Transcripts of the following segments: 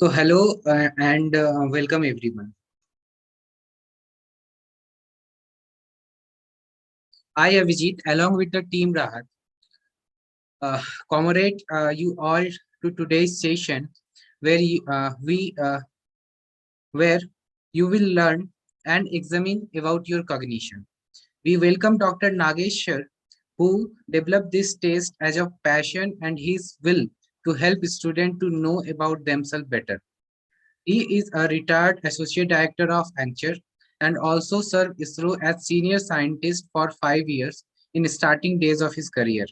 So hello and welcome everyone. I Avijit along with the team Raahat commemorate you all to today's session where where you will learn and examine about your cognition. We welcome Dr. Nagesh sir, who developed this test as a passion and his will to help students to know about themselves better. He is a retired associate director of Anchor and also served ISRO as senior scientist for 5 years in starting days of his career.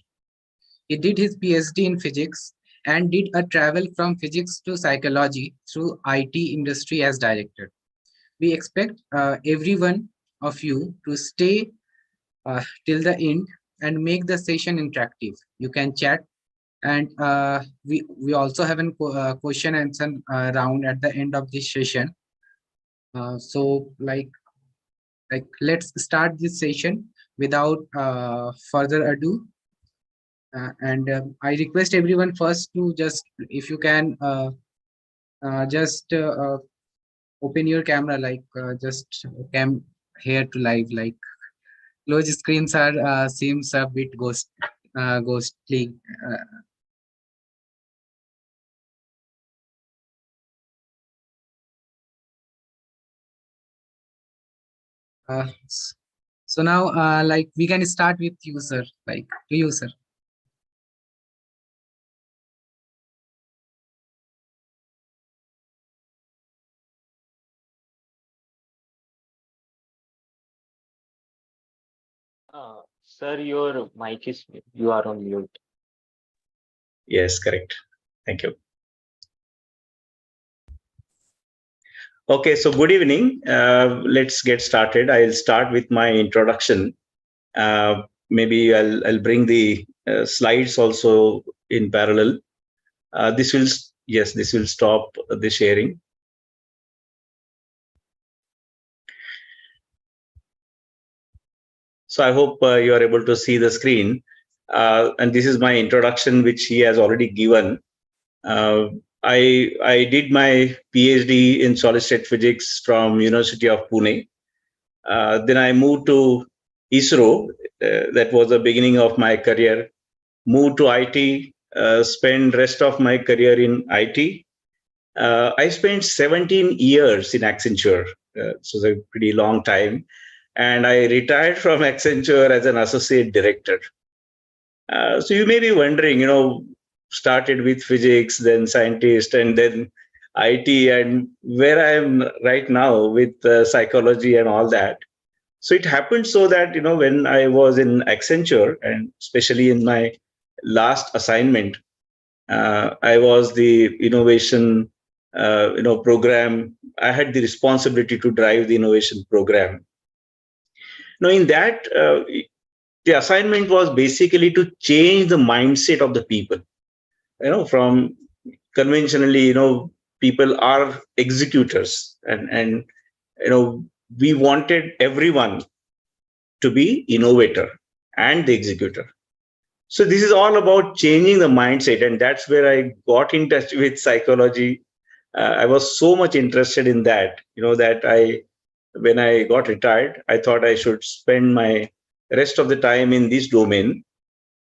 He did his PhD in physics and did a travel from physics to psychology through IT industry as director. We expect every one of you to stay till the end and make the session interactive. You can chat and we also have a question answer round at the end of this session. So let's start this session without further ado. And I request everyone first to just, if you can, just open your camera, just cam here to live. Like closed screens are seems a bit ghostly. So now, we can start with you, sir. Like to you, sir. Sir, your mic is, you are on mute. Yes, correct. Thank you. Okay, so good evening. Let's get started. I'll start with my introduction. Maybe I'll bring the slides also in parallel. This will stop the sharing. So I hope you are able to see the screen. And this is my introduction, which he has already given. I did my PhD in solid state physics from University of Pune. Then I moved to ISRO. That was the beginning of my career. Moved to IT. Spent rest of my career in IT. I spent 17 years in Accenture. So it's a pretty long time. And I retired from Accenture as an associate director. So you may be wondering, started with physics, then scientist, and then IT, and where I am right now with psychology and all that. So it happened so that, when I was in Accenture, and especially in my last assignment, I was the innovation, program. I had the responsibility to drive the innovation program. Now, in that, the assignment was basically to change the mindset of the people. From conventionally, people are executors, and we wanted everyone to be innovator and the executor. So this is all about changing the mindset, and that's where I got in touch with psychology. I was so much interested in that, that when I got retired, I thought I should spend my rest of the time in this domain.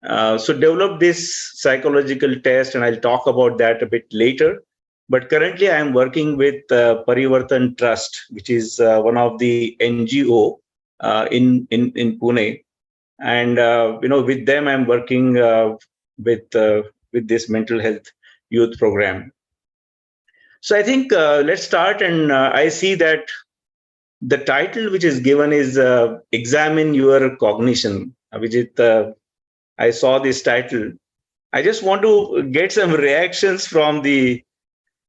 So develop this psychological test, and I'll talk about that a bit later. But currently, I am working with Parivartan Trust, which is one of the NGO in Pune, and with them, I'm working with this mental health youth program. So I think let's start, and I see that the title which is given is "Examine Your Cognition," which is I saw this title. I just want to get some reactions from the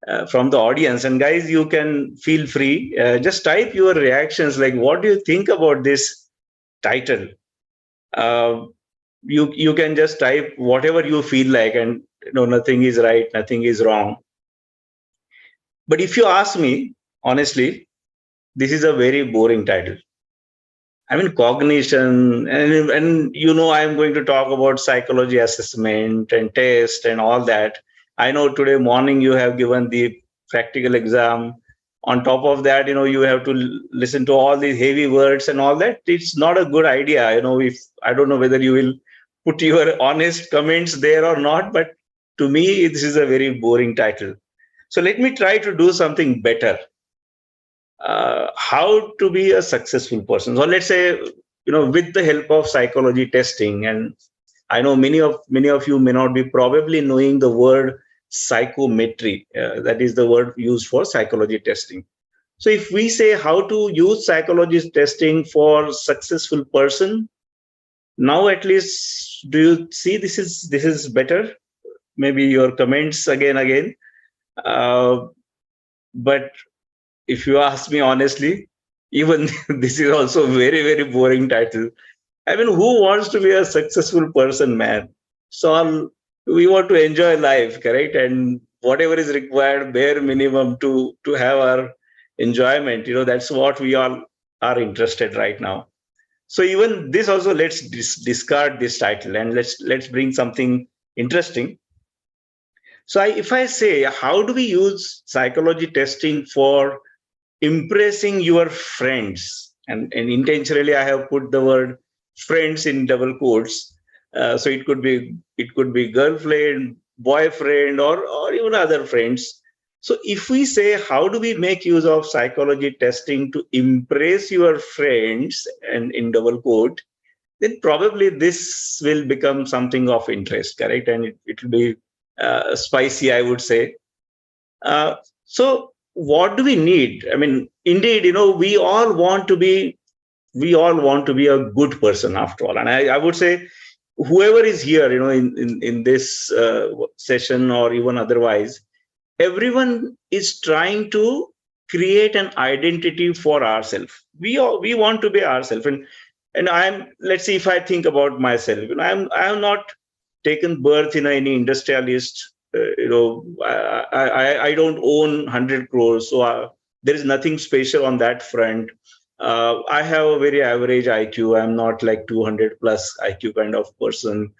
audience, and guys, you can feel free. Just type your reactions, like what do you think about this title? You can just type whatever you feel like, and nothing is right, nothing is wrong. But if you ask me honestly, this is a very boring title. I mean, cognition, and I'm going to talk about psychology assessment and test and all that. I know today morning you have given the practical exam. On top of that, you have to listen to all these heavy words and all that. It's not a good idea. If I don't know whether you will put your honest comments there or not, but to me, this is a very boring title. So let me try to do something better. How to be a successful person. So let's say, with the help of psychology testing, and I know many of you may not be probably knowing the word psychometry. That is the word used for psychology testing. So if we say how to use psychology testing for successful person, now at least do you see this is better? Maybe your comments again. Uh, but if you ask me honestly, even this is also very, very boring title. I mean, who wants to be a successful person, man? So we want to enjoy life, correct? And whatever is required, bare minimum to have our enjoyment. That's what we all are interested right now. So even this also, let's discard this title and let's bring something interesting. So if I say, how do we use psychology testing for impressing your friends, and intentionally I have put the word friends in double quotes, so it could be girlfriend, boyfriend, or even other friends. So if we say, how do we make use of psychology testing to impress your friends, and in double quote, then probably this will become something of interest, correct? And it will be spicy, I would say. So what do we need? I mean, indeed, we all want to be a good person after all. And I would say, whoever is here, in this session or even otherwise, everyone is trying to create an identity for ourselves. We want to be ourselves. And let's see, if I think about myself, I am not taken birth in any industrialist. I don't own 100 crores, so there is nothing special on that front. I have a very average IQ. I'm not like 200 plus IQ kind of person.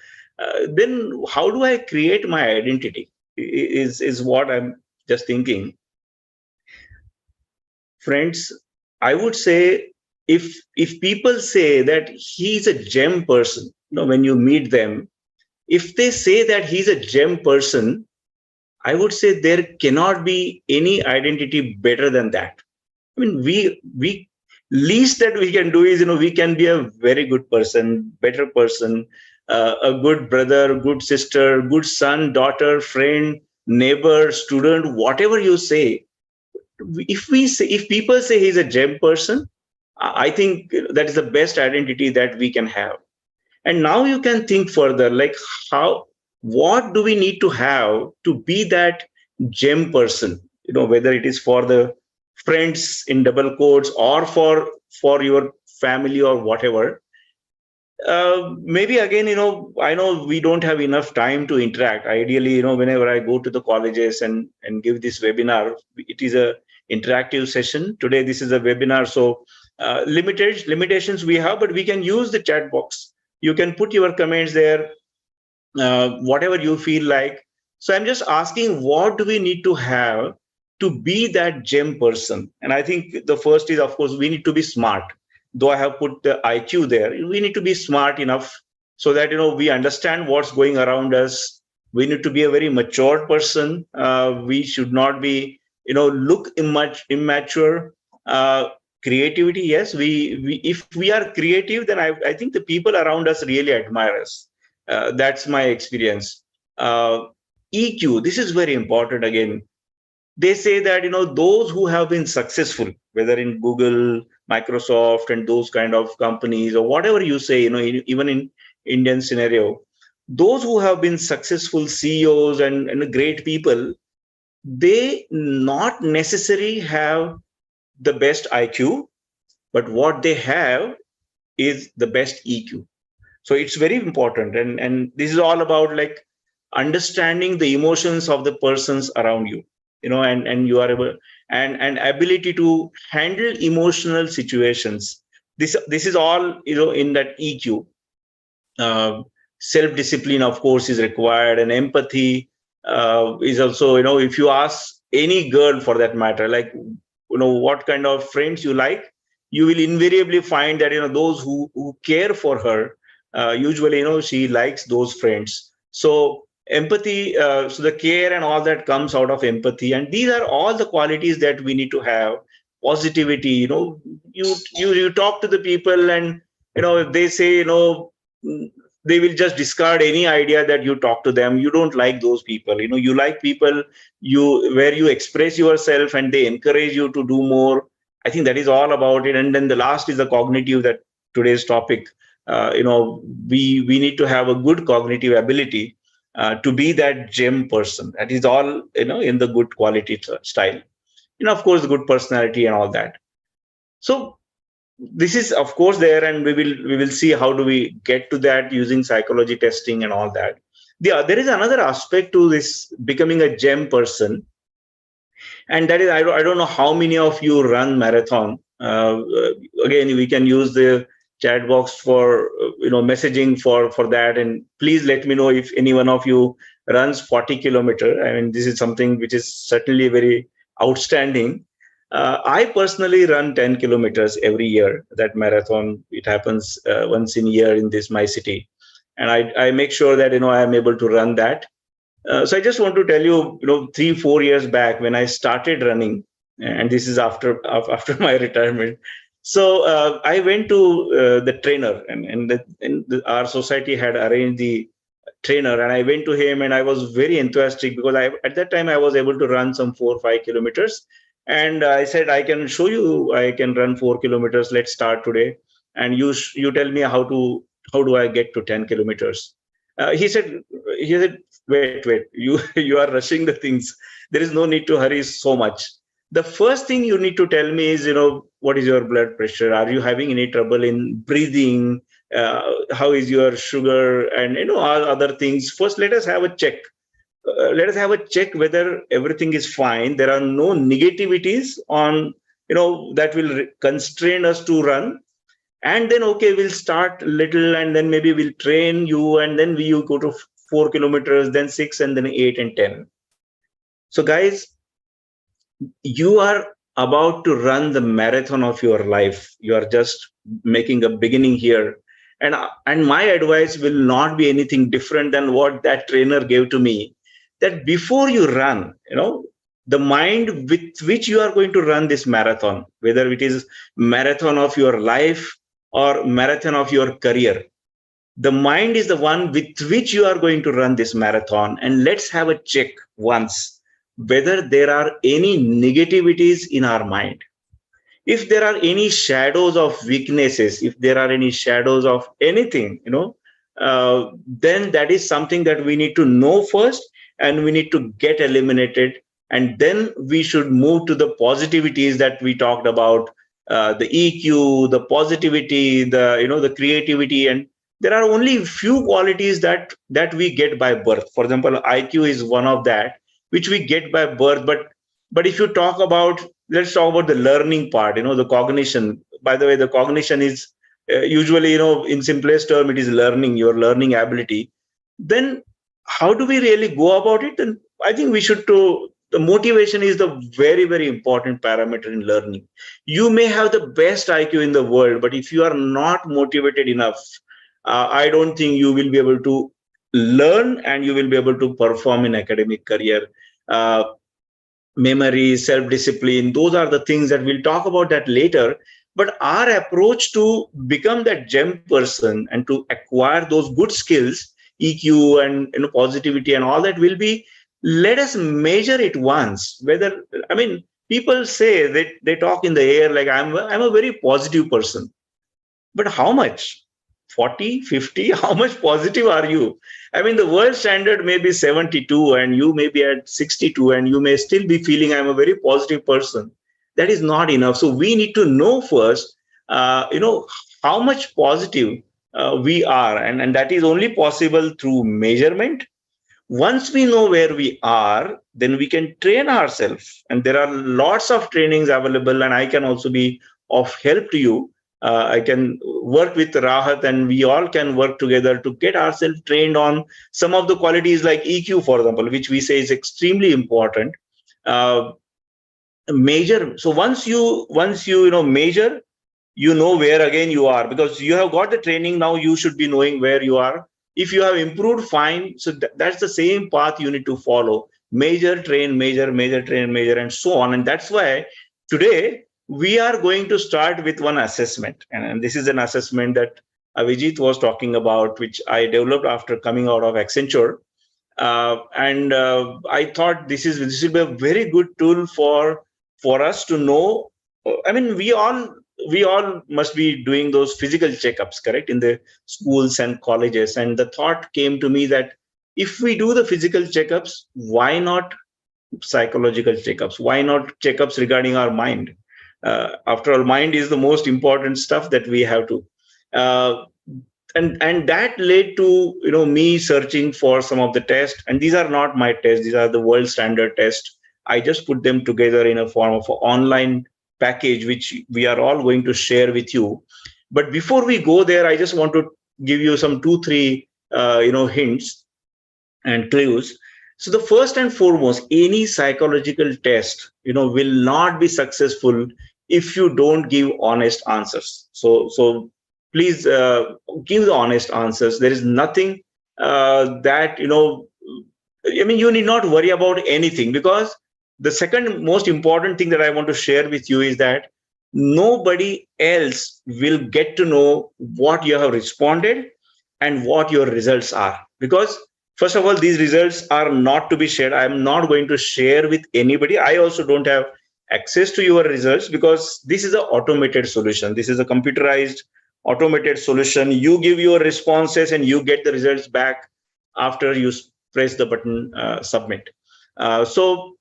Then how do I create my identity? Is what I'm just thinking. Friends, I would say, if people say that he's a gem person, when you meet them, if they say that he's a gem person, I would say there cannot be any identity better than that. I mean, we least that we can do is, we can be a very good person, better person, a good brother, good sister, good son, daughter, friend, neighbor, student, whatever you say. If people say he's a gem person, I think that is the best identity that we can have. And now you can think further, like what do we need to have to be that gem person? Whether it is for the friends in double quotes or for your family or whatever. Maybe again, I know we don't have enough time to interact. Ideally, whenever I go to the colleges and give this webinar, it is a interactive session. Today, this is a webinar, so limitations we have, but we can use the chat box. You can put your comments there, whatever you feel like. So I'm just asking, what do we need to have to be that gem person? And I think the first is, of course, we need to be smart. Though I have put the IQ there, we need to be smart enough so that we understand what's going around us. We need to be a very mature person. We should not be look immature. Creativity, yes. We if we are creative, then I think the people around us really admire us. That's my experience. EQ, this is very important. Again, they say that those who have been successful, whether in Google, Microsoft, and those kind of companies, or whatever you say, even in Indian scenario, those who have been successful CEOs and great people, they not necessarily have the best IQ, but what they have is the best EQ. So it's very important. And this is all about like understanding the emotions of the persons around you, and you are able, and ability to handle emotional situations. This is all, in that EQ. Self-discipline, of course, is required, and empathy is also, if you ask any girl for that matter, like, what kind of friends you like, you will invariably find that, those who care for her, usually, she likes those friends. So empathy, so the care and all that comes out of empathy. And these are all the qualities that we need to have. Positivity, you talk to the people, and, if they say, they will just discard any idea that you talk to them. You don't like those people. You like people where you express yourself and they encourage you to do more. I think that is all about it. And then the last is the cognitive, that today's topic. We need to have a good cognitive ability to be that gem person. That is all, in the good quality style. Of course, the good personality and all that. So this is of course there, and we will see how do we get to that using psychology testing and all that. There is another aspect to this becoming a gem person, and that is, I don't know how many of you run marathon. Again, we can use the chat box for messaging for that, and please let me know if any one of you runs 40 kilometer. I mean, this is something which is certainly very outstanding. I personally run 10 kilometers every year. That marathon, it happens once in a year in this my city, and I make sure that I am able to run that. So I just want to tell you, 3-4 years back when I started running, and this is after my retirement. So I went to the trainer, and our society had arranged the trainer, and I went to him, and I was very enthusiastic because at that time I was able to run some 4 or 5 kilometers, and I said, I can show you, I can run 4 kilometers. Let's start today, and you tell me how do I get to 10 kilometers. He said, wait, you are rushing the things. There is no need to hurry so much. The first thing you need to tell me is, what is your blood pressure? Are you having any trouble in breathing? How is your sugar, and all other things? First, let us have a check. Whether everything is fine. There are no negativities on, that will constrain us to run. And then, okay, we'll start little, and then maybe we'll train you, and then you go to 4 kilometers, then 6, and then 8 and 10. So guys, you are about to run the marathon of your life. You are just making a beginning here. And my advice will not be anything different than what that trainer gave to me, that before you run, the mind with which you are going to run this marathon, whether it is marathon of your life or marathon of your career, the mind is the one with which you are going to run this marathon. And let's have a check once whether there are any negativities in our mind. If there are any shadows of weaknesses, if there are any shadows of anything, then that is something that we need to know first, and we need to get eliminated. And then we should move to the positivities that we talked about, the EQ, the positivity, the creativity. And there are only few qualities that we get by birth. For example, IQ is one of that, which we get by birth. But if you talk about, let's talk about the learning part, the cognition. By the way, the cognition is usually, in simplest term, it is learning, your learning ability. Then how do we really go about it? And I think we should the motivation is the very, very important parameter in learning. You may have the best IQ in the world, but if you are not motivated enough, I don't think you will be able to learn, and you will be able to perform in academic career. Memory, self-discipline, those are the things that we'll talk about that later. But our approach to become that gem person and to acquire those good skills, EQ and positivity and all that, will be, let us measure it once. Whether, I mean, people say that they talk in the air like I'm a very positive person, but how much? 40, 50? How much positive are you? I mean, the world standard may be 72 and you may be at 62, and you may still be feeling I'm a very positive person. That is not enough. So we need to know first, how much positive we are. And that is only possible through measurement. Once we know where we are, then we can train ourselves. And there are lots of trainings available, and I can also be of help to you. I can work with Raahat, and we all can work together to get ourselves trained on some of the qualities like EQ, for example, which we say is extremely important. uh, measure. So once you measure, you know where again you are, because you have got the training. Now you should be knowing where you are. If you have improved, fine. So that's the same path you need to follow: measure, train, measure, train, measure, and so on. And that's why today we are going to start with one assessment, and this is an assessment that Avijit was talking about, which I developed after coming out of Accenture. And I thought this will be a very good tool for us to know. I mean, we all must be doing those physical checkups, correct, in the schools and colleges. And the thought came to me that if we do the physical checkups, why not psychological checkups? Why not checkups regarding our mind? After all, mind is the most important stuff that we have to. Uh, and that led to me searching for some of the tests. And these are not my tests; these are the world standard tests. I just put them together in a form of an online package, which we are all going to share with you. But before we go there, I just want to give you some two, three, hints and clues. So the first and foremost, any psychological test, will not be successful if you don't give honest answers. So please give the honest answers. There is nothing that I mean, you need not worry about anything, because the second most important thing that I want to share with you is that nobody else will get to know what you have responded and what your results are. Because first of all, these results are not to be shared. I'm not going to share with anybody. I also don't have access to your results, because this is an automated solution. This is a computerized automated solution. You give your responses and you get the results back after you press the button submit. So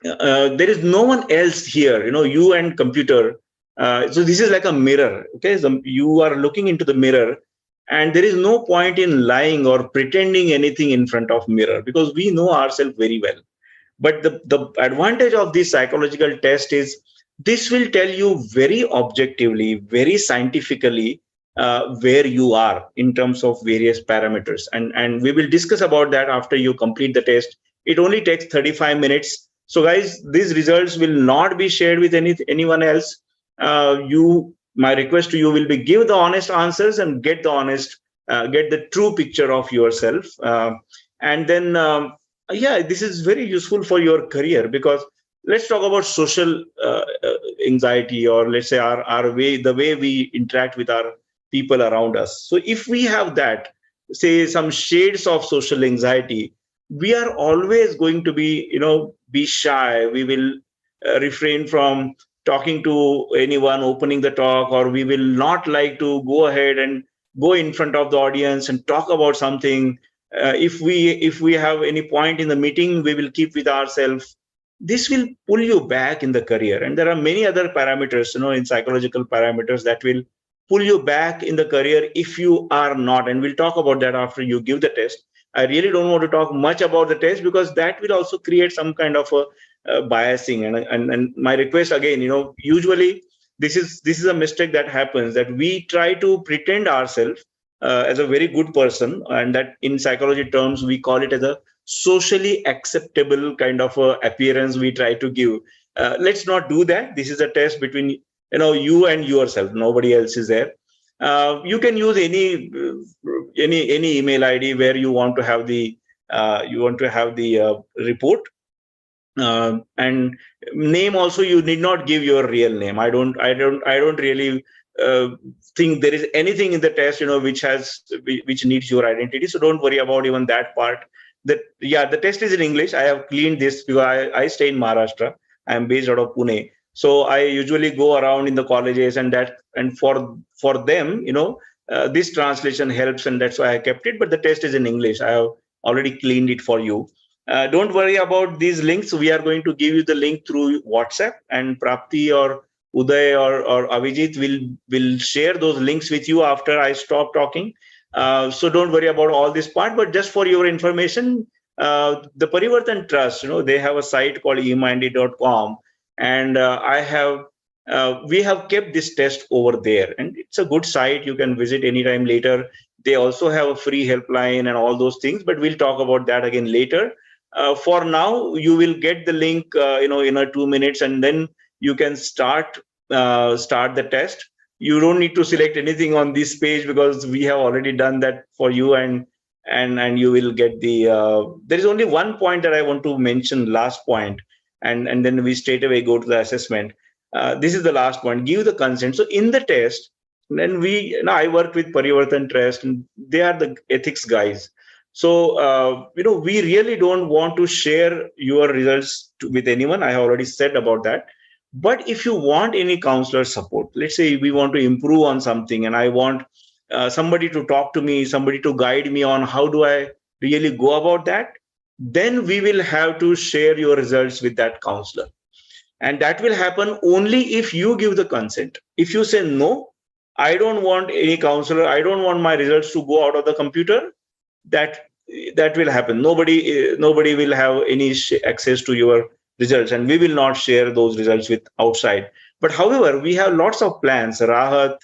there is no one else here, you and computer. So this is like a mirror. Okay, so you are looking into the mirror, and there is no point in lying or pretending anything in front of mirror, because we know ourselves very well. But the advantage of this psychological test is this will tell you very objectively, very scientifically, where you are in terms of various parameters. And we will discuss about that after you complete the test. It only takes 35 minutes. So guys, these results will not be shared with anyone else. My request to you will be: give the honest answers and get the true picture of yourself. And then yeah, this is very useful for your career, because let's talk about social anxiety, or let's say our the way we interact with our people around us. So if we have that, say, some shades of social anxiety, we are always going to be shy. We will refrain from talking to anyone, opening the talk, or we will not like to go ahead and go in front of the audience and talk about something. If we have any point in the meeting, we will keep with ourselves. This will pull you back in the career. And there are many other parameters, in psychological parameters, that will pull you back in the career if you are not. And we'll talk about that after you give the test. I really don't want to talk much about the test, because that will also create some kind of a biasing. And my request again, usually this is a mistake that happens, that we try to pretend ourselves as a very good person, and that in psychology terms we call it as a socially acceptable kind of appearance we try to give. Let's not do that. This is a test between you and yourself. Nobody else is there. You can use any email ID where you want to have the report. And name also, you need not give your real name. I don't really think there is anything in the test which needs your identity. So don't worry about even that part. The test is in English. I have cleaned this because I stay in Maharashtra. I am based out of Pune. So I usually go around in the colleges, and for them, this translation helps, and that's why I kept it. But the test is in English. I have already cleaned it for you. Don't worry about these links. We are going to give you the link through WhatsApp, and Prapti or Uday or Avijit will share those links with you after I stop talking. So don't worry about all this part. But just for your information, the Parivartan Trust, they have a site called emindy.com, and we have kept this test over there, and it's a good site. You can visit anytime later. They also have a free helpline and all those things, but we'll talk about that again later. For now, you will get the link, in a 2 minutes, and then you can start the test. You don't need to select anything on this page because we have already done that for you, and you will get the. There is only one point that I want to mention, last point, and then we straight away go to the assessment. This is the last point. Give the consent. So in the test, then I work with Parivartan Trust, and they are the ethics guys. So, we really don't want to share your results with anyone. I have already said about that. But if you want any counselor support, let's say we want to improve on something, and I want somebody to talk to me, somebody to guide me on how do I really go about that, then we will have to share your results with that counselor. And that will happen only if you give the consent. If you say, no, I don't want any counselor, I don't want my results to go out of the computer, that that will happen. Nobody will have any access to your results, and we will not share those results with outside. But however, we have lots of plans, Raahat,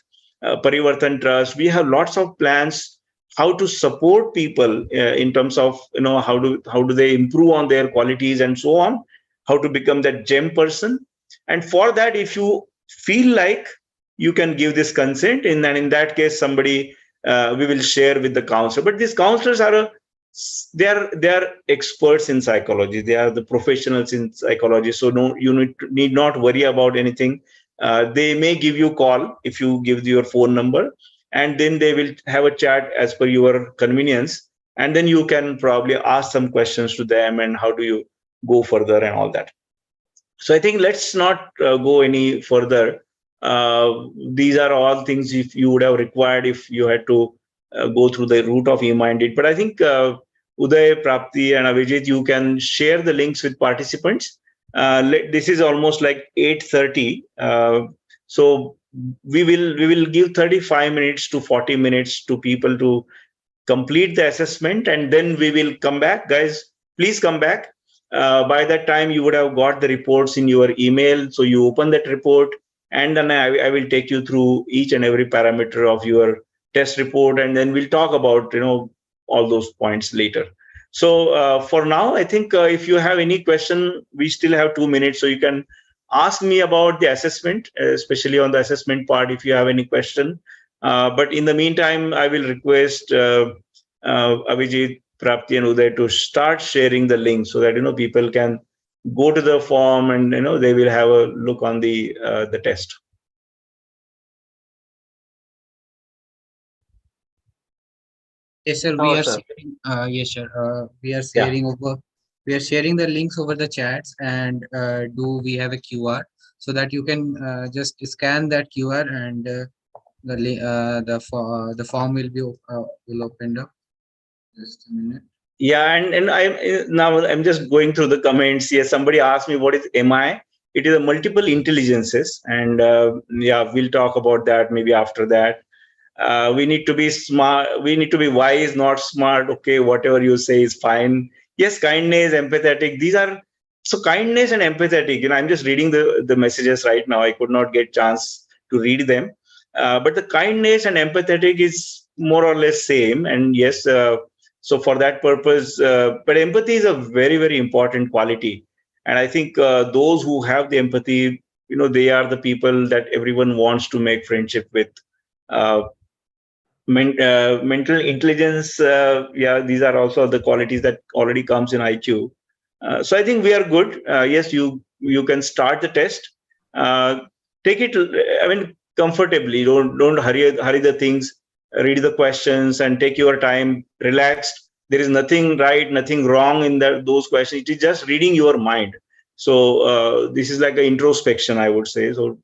Parivartan Trust. We have lots of plans how to support people in terms of how do they improve on their qualities and so on, how to become that gem person. And for that, if you feel like, you can give this consent, and in that case, somebody we will share with the counselor. But these counselors they are experts in psychology. They are the professionals in psychology. So no, you need not worry about anything. They may give you a call if you give your phone number, and then they will have a chat as per your convenience, and then you can probably ask some questions to them, and how do you go further and all that. So I think let's not go any further. These are all things if you would have required if you had to go through the route of e-minded. But I think Uday, Prapti, and Avijit, you can share the links with participants. This is almost like 8:30, so we will give 35 minutes to 40 minutes to people to complete the assessment, and then we will come back. Guys, please come back. By that time, you would have got the reports in your email. So you open that report, and then I will take you through each and every parameter of your test report, and then we'll talk about all those points later. So for now, I think if you have any question, we still have 2 minutes, so you can ask me about the assessment, especially on the assessment part if you have any question. But in the meantime, I will request Abhijit, Prapti, and Uday to start sharing the link so that people can go to the form, and they will have a look on the test. Yes, sir. We No, are sir. sharing. Yes, sir. We are Yeah. sharing over. We are sharing the links over the chats, and do we have a QR so that you can just scan that QR, and the form will open up. Just a minute. Yeah, and I'm just going through the comments. Yes, somebody asked me what is MI. It is a multiple intelligences, and yeah, we'll talk about that maybe after that. We need to be smart. We need to be wise, not smart. Okay, whatever you say is fine. Yes, kindness, empathetic. These are so kindness and empathetic. I'm just reading the messages right now. I could not get chance to read them, but the kindness and empathetic is more or less same. And yes, so for that purpose, but empathy is a very very important quality. And I think those who have the empathy, they are the people that everyone wants to make friendship with. Uh, Mental intelligence, yeah, these are also the qualities that already comes in IQ. So I think we are good. Yes, you can start the test. uh, Take it, I mean, comfortably. Don't hurry the things. Read the questions and take your time, relaxed. There is nothing right, nothing wrong in those questions. It is just reading your mind. So this is like an introspection, I would say. So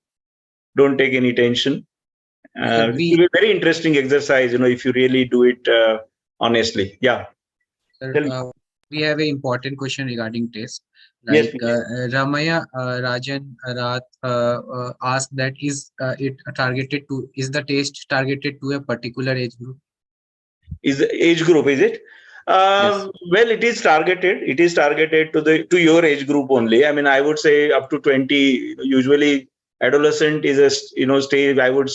don't take any tension. Sir, It will be a very interesting exercise, if you really do it honestly. Yeah. sir, Tell me. we have an important question regarding test. Yes, Like please. Ramaya Rajan Rath asked that is the test targeted to a particular age group? Is the age group, is it? Yes. Well, it is targeted. It is targeted to your age group only. I mean, I would say up to 20. Usually, adolescent is a stage. I would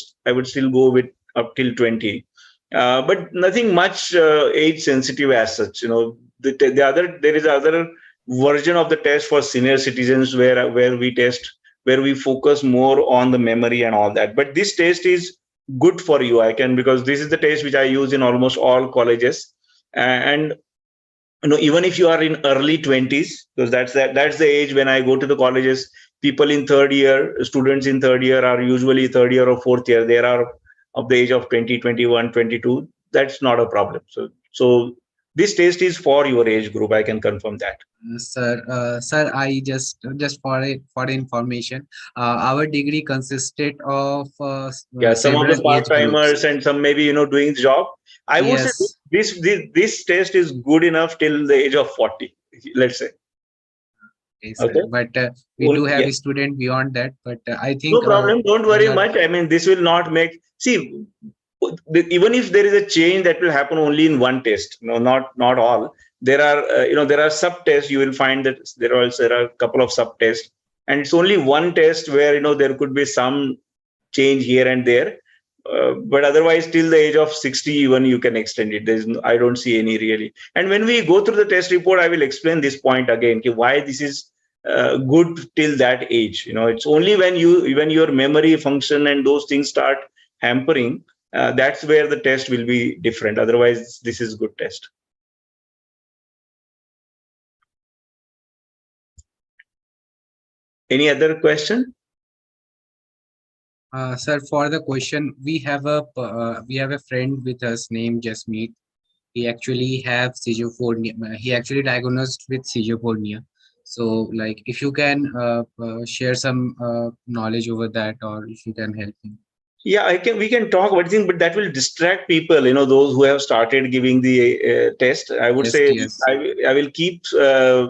still go with up till 20. But nothing much age sensitive as such. there is other version of the test for senior citizens where we test, where we focus more on the memory and all that. But this test is good for you, I can, because this is the test which I use in almost all colleges. And even if you are in early 20s, because that's the age when I go to the colleges. People in third year, students in third year are usually third year or fourth year. They are of the age of 20, 21, 22. That's not a problem. So this test is for your age group, I can confirm that. Sir, I just for information, our degree consisted of Yeah, some of several the age part groups. timers and some maybe doing the job. I would say Yes, this test is good enough till the age of 40, let's say. yes, sir. Okay. But we do have Yeah. a student beyond that. But I No think problem. Don't we worry are much. I mean, this will not make. See, even if there is a change, that will happen only in one test. No, not all. There are there are sub tests. You will find that there are a couple of sub tests, and it's only one test where there could be some change here and there. But otherwise, till the age of 60, even you can extend it. I don't see any really. And when we go through the test report, I will explain this point again. Why this is good till that age. It's only when your memory function and those things start hampering, that's where the test will be different. Otherwise, this is good test. Any other question? sir. For the question, we have a friend with us named Jasmeet. He actually have schizophrenia. He actually diagnosed with schizophrenia. So, like, if you can share some knowledge over that, or if you can help him. Yeah, we can talk about things, but that will distract people. Those who have started giving the test. I would Yes, say yes, I will keep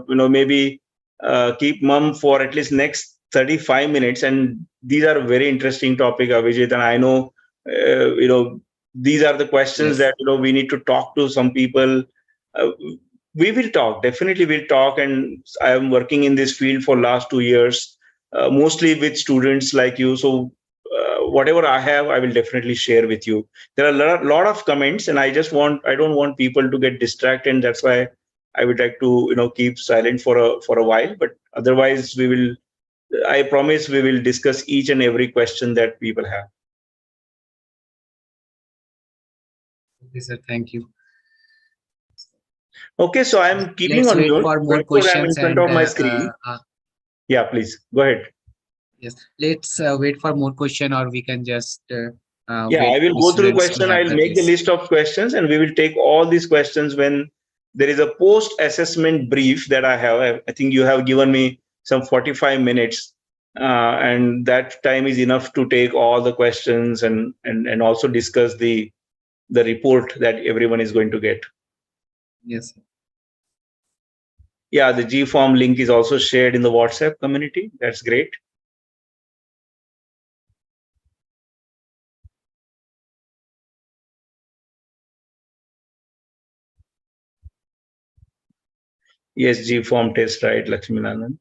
maybe keep mum for at least next 35 minutes. And these are very interesting topic, Avijit. And I know these are the questions yes, that we need to talk to some people. Uh, we will talk. Definitely, we'll talk. And I am working in this field for last 2 years, mostly with students like you. So whatever I have, I will definitely share with you. There are lot of comments, and I don't want people to get distracted. And that's why I would like to keep silent for a while. But otherwise, I promise we will discuss each and every question that people have. okay, sir. Thank you. Okay, so I'm keeping Let's on wait mute. for But more of course, I'm in questions front and of my screen. Yeah, please go ahead. yes, let's wait for more question, or we can just Yeah, I wait will the go through the students to question. have I'll the make the test. list of questions, and we will take all these questions when there is a post-assessment brief that I have. I think you have given me some 45 minutes, and that time is enough to take all the questions and also discuss the report that everyone is going to get. Yes, sir. Yeah, the G form link is also shared in the WhatsApp community. That's great. Yes, G form test, right, Lakshminandan?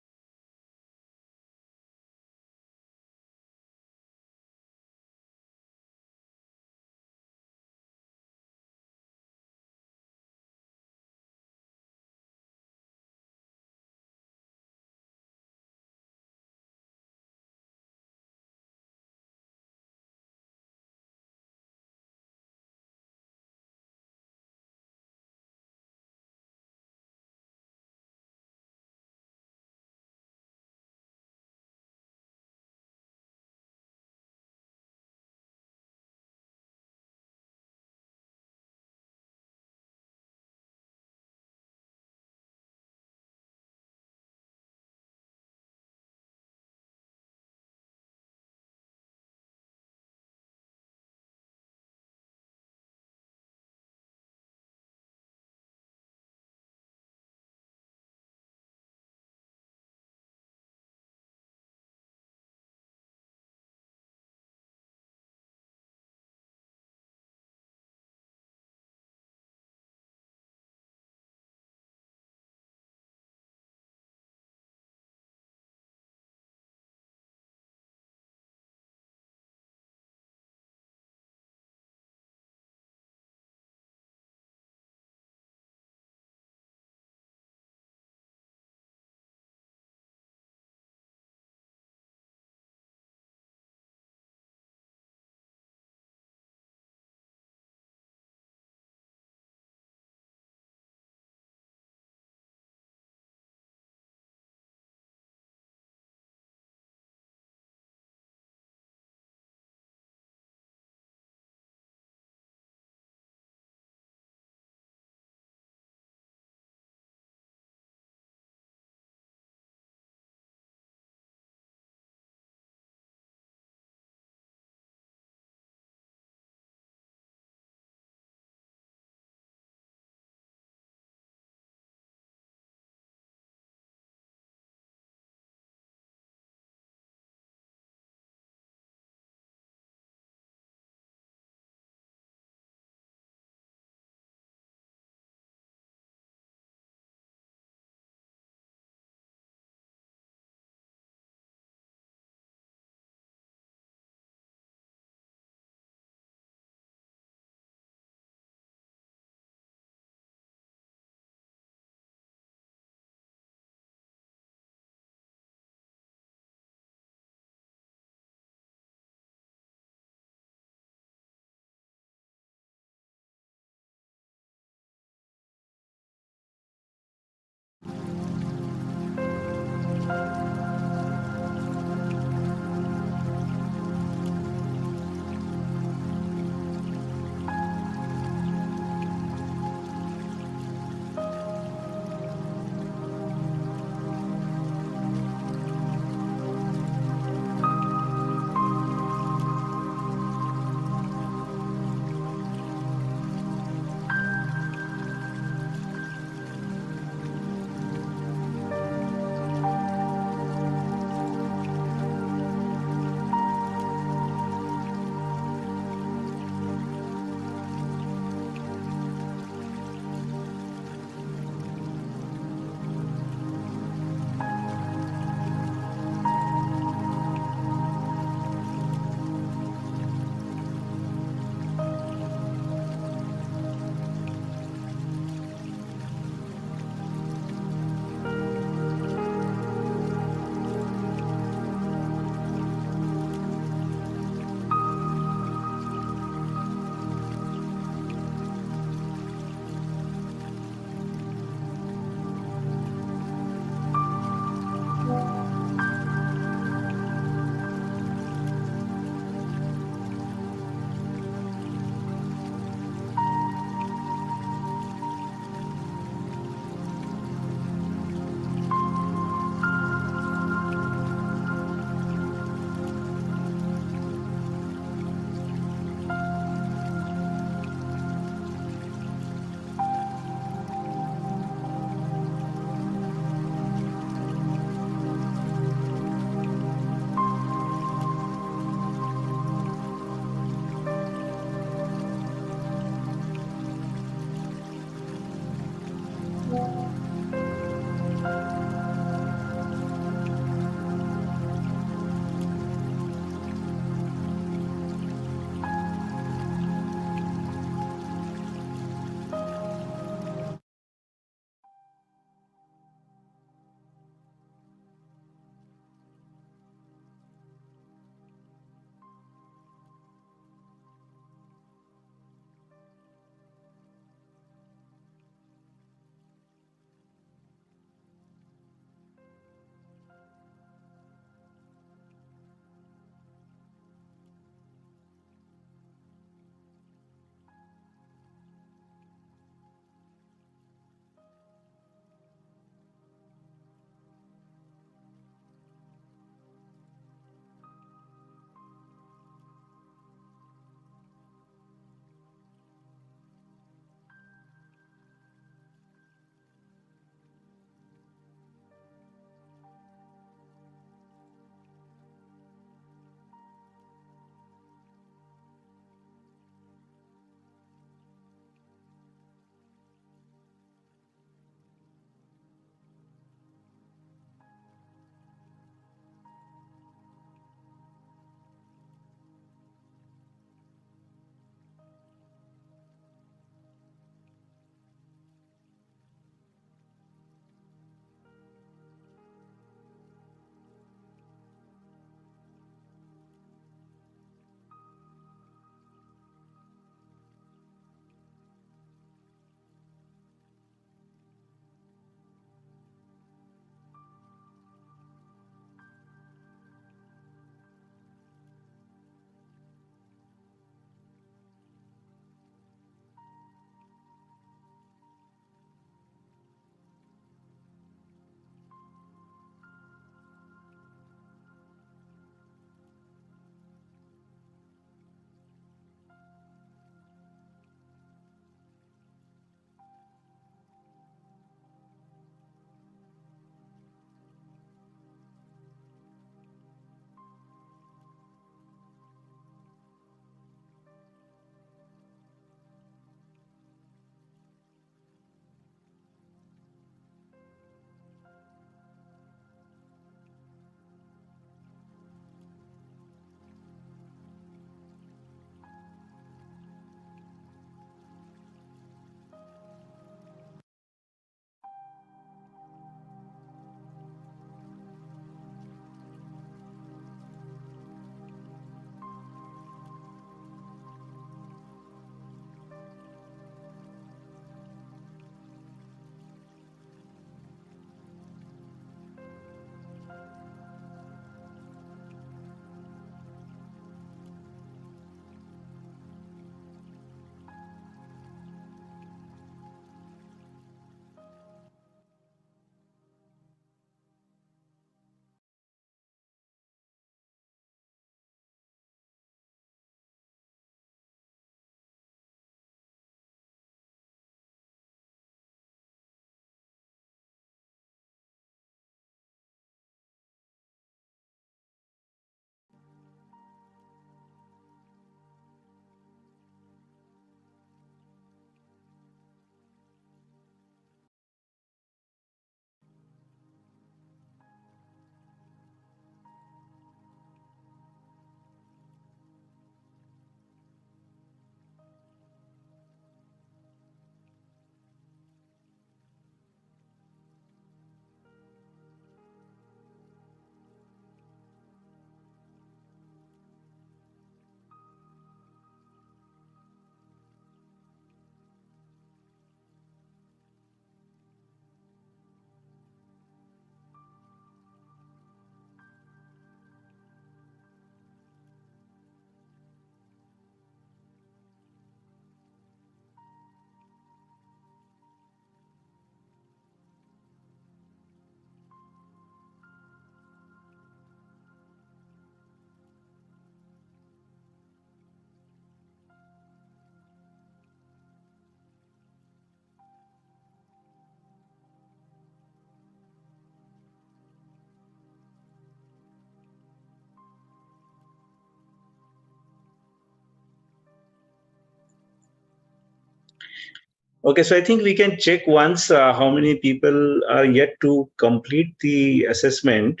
Okay, so I think we can check once how many people are yet to complete the assessment.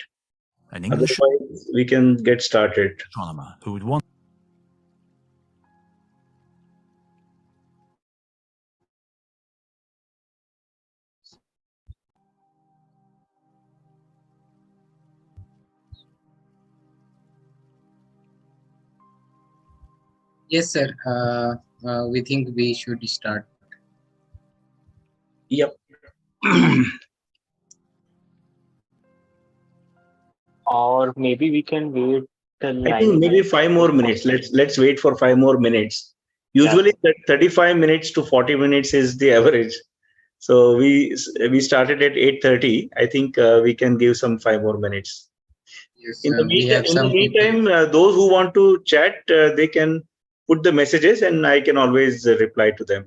An English Otherwise, we can get started. astronomer who would want. Yes, sir. We think we should start. Yep. Or maybe we can wait till I think 9 maybe minutes 5 more minutes. Let's wait for 5 more minutes. Yeah, Usually, that 35 minutes to 40 minutes is the average. So we started at 8:30. I think we can give some 5 more minutes. Yes, we have In the some people. meantime, those who want to chat, they can put the messages, and I can always reply to them.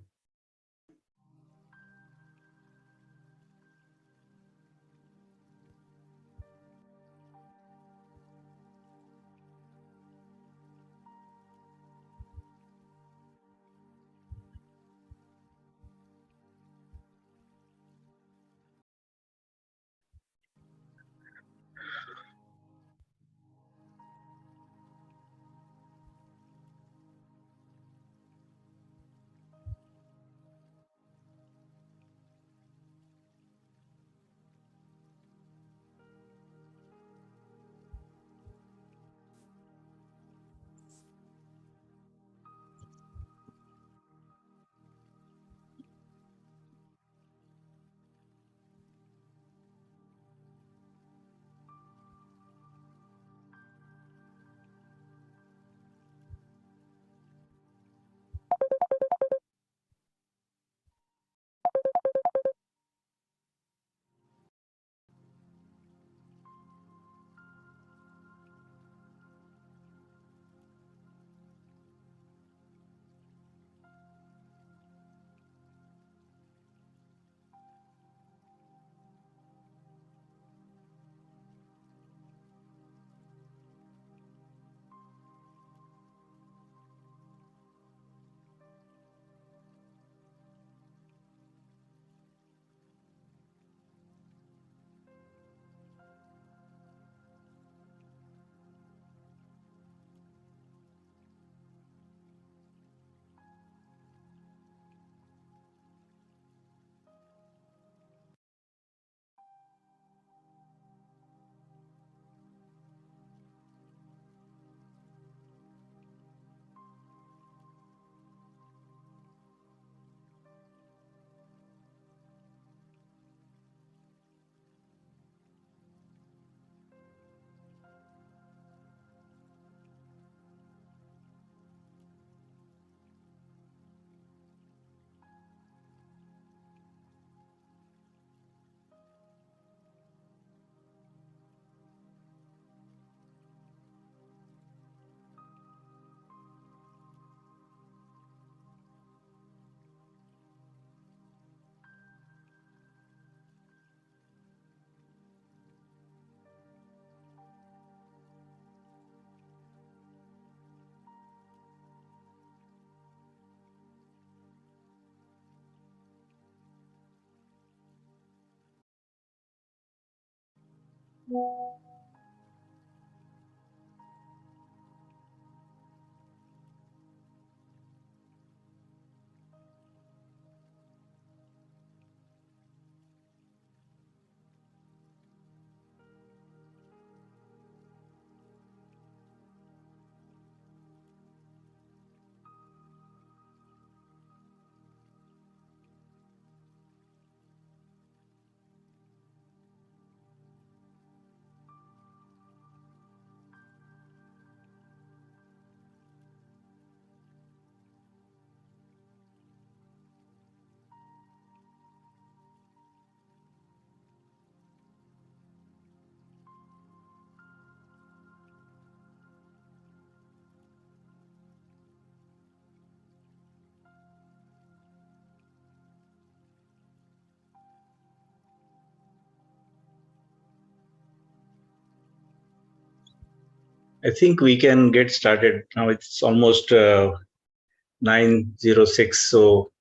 I think we can get started now. It's almost 9:06. So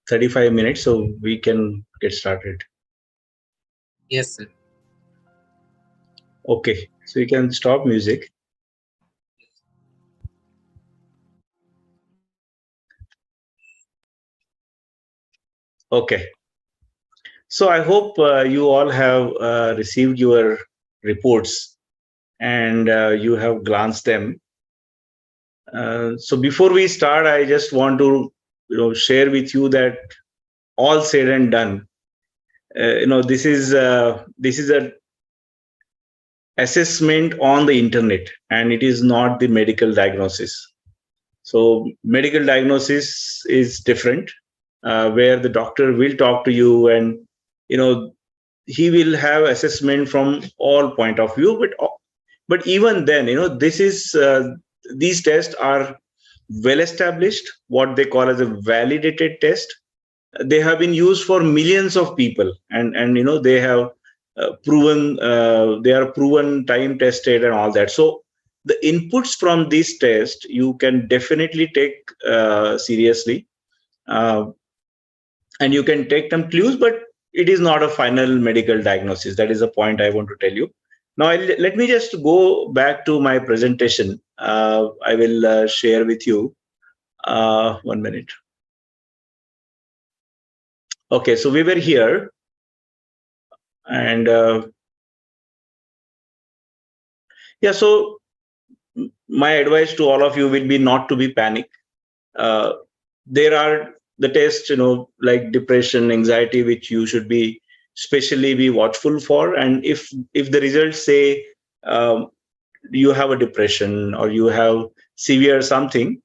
35 minutes, so we can get started. Yes, sir. Okay, so you can stop music. Okay, so I hope you all have received your reports and you have glanced them. So before we start, I just want to share with you that all said and done, this is a assessment on the internet, and it is not the medical diagnosis. So medical diagnosis is different, where the doctor will talk to you, and you know he will have assessment from all point of view. But even then, this is these tests are well established, what they call as a validated test. They have been used for millions of people, and they have proven they are proven, time tested, and all that. So the inputs from this test you can definitely take seriously, uh, and you can take them clues, but it is not a final medical diagnosis. That is the point I want to tell you. Now let me just go back to my presentation. I will share with you 1 minute. Okay, so we were here, and yeah, so my advice to all of you will be not to be panic. Uh, there are the tests, like depression, anxiety, which you should be especially be watchful for. And if the results say you have a depression or you have severe something,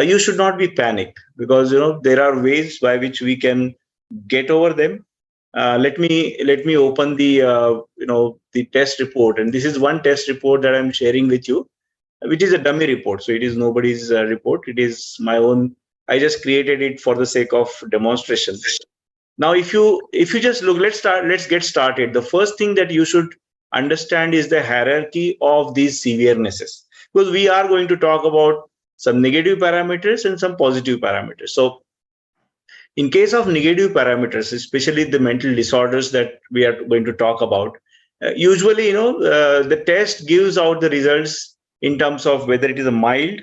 you should not be panic, because there are ways by which we can get over them. Let me open the the test report, and this is one test report that I'm sharing with you, which is a dummy report. So it is nobody's report. It is my own. I just created it for the sake of demonstration. Now, if you just look, let's get started. The first thing that you should understand is the hierarchy of these severenesses, because we are going to talk about some negative parameters and some positive parameters. So in case of negative parameters, especially the mental disorders that we are going to talk about, usually, the test gives out the results in terms of whether it is a mild,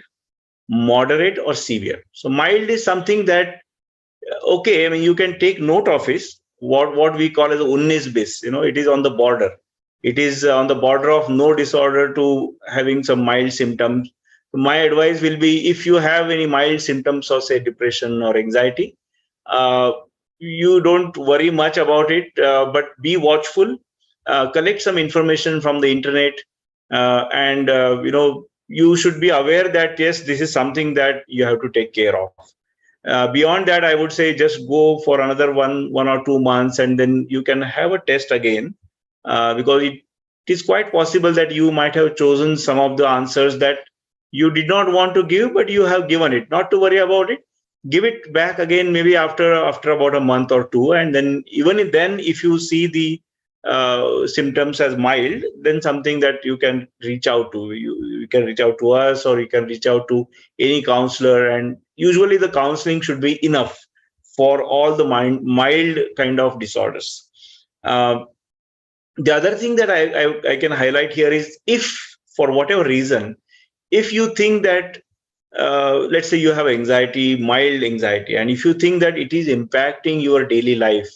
moderate, or severe. So mild is something that, okay, I mean, you can take note of it. What we call as a 19-20, it is on the border. It is on the border of no disorder to having some mild symptoms. My advice will be, if you have any mild symptoms of, say, depression or anxiety, uh, you don't worry much about it, but be watchful. Collect some information from the internet, and you should be aware that yes, this is something that you have to take care of. Beyond that, I would say just go for another 1 or 2 months, and then you can have a test again, because it is quite possible that you might have chosen some of the answers that you did not want to give, but you have given it. Not to worry about it. Give it back again, maybe after about a month or two, and then even then, if you see the symptoms as mild, then something that you can reach out to. You can reach out to us, or you can reach out to any counselor, and usually the counseling should be enough for all the mild kind of disorders. The other thing that I can highlight here is, if for whatever reason, if you think that let's say you have anxiety, mild anxiety, and if you think that it is impacting your daily life,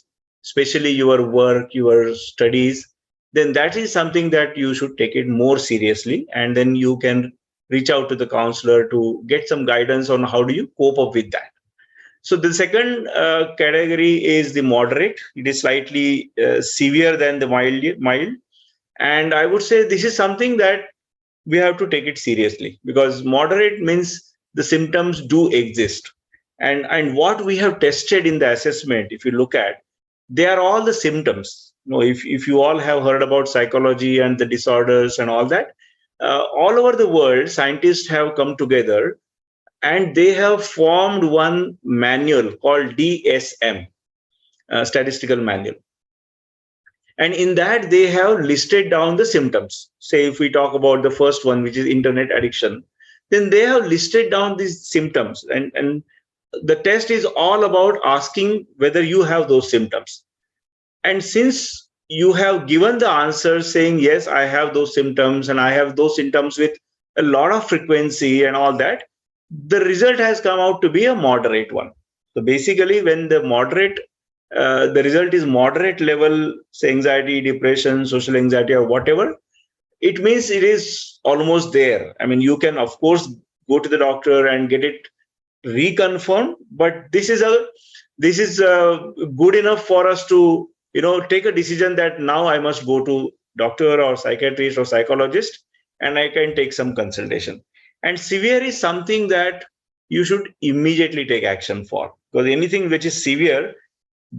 especially your work, your studies, then that is something that you should take it more seriously, and then you can reach out to the counselor to get some guidance on how do you cope up with that. So the second category is the moderate. It is slightly severe than the mild, and I would say this is something that we have to take it seriously, because moderate means the symptoms do exist, and what we have tested in the assessment, if you look at, they are all the symptoms. If you all have heard about psychology and the disorders and all that, all over the world scientists have come together, and they have formed one manual called DSM, statistical manual. And in that, they have listed down the symptoms. Say, if we talk about the first one, which is internet addiction, then they have listed down these symptoms. And the test is all about asking whether you have those symptoms. And since you have given the answer saying, yes, I have those symptoms and I have those symptoms with a lot of frequency and all that, the result has come out to be a moderate one. So basically, when the result is moderate level, say anxiety, depression, social anxiety, or whatever, it means it is almost there. I mean, you can, of course, go to the doctor and get it reconfirmed, but this is good enough for us to take a decision that now I must go to doctor or psychiatrist or psychologist and I can take some consultation. And severe is something that you should immediately take action for, because anything which is severe,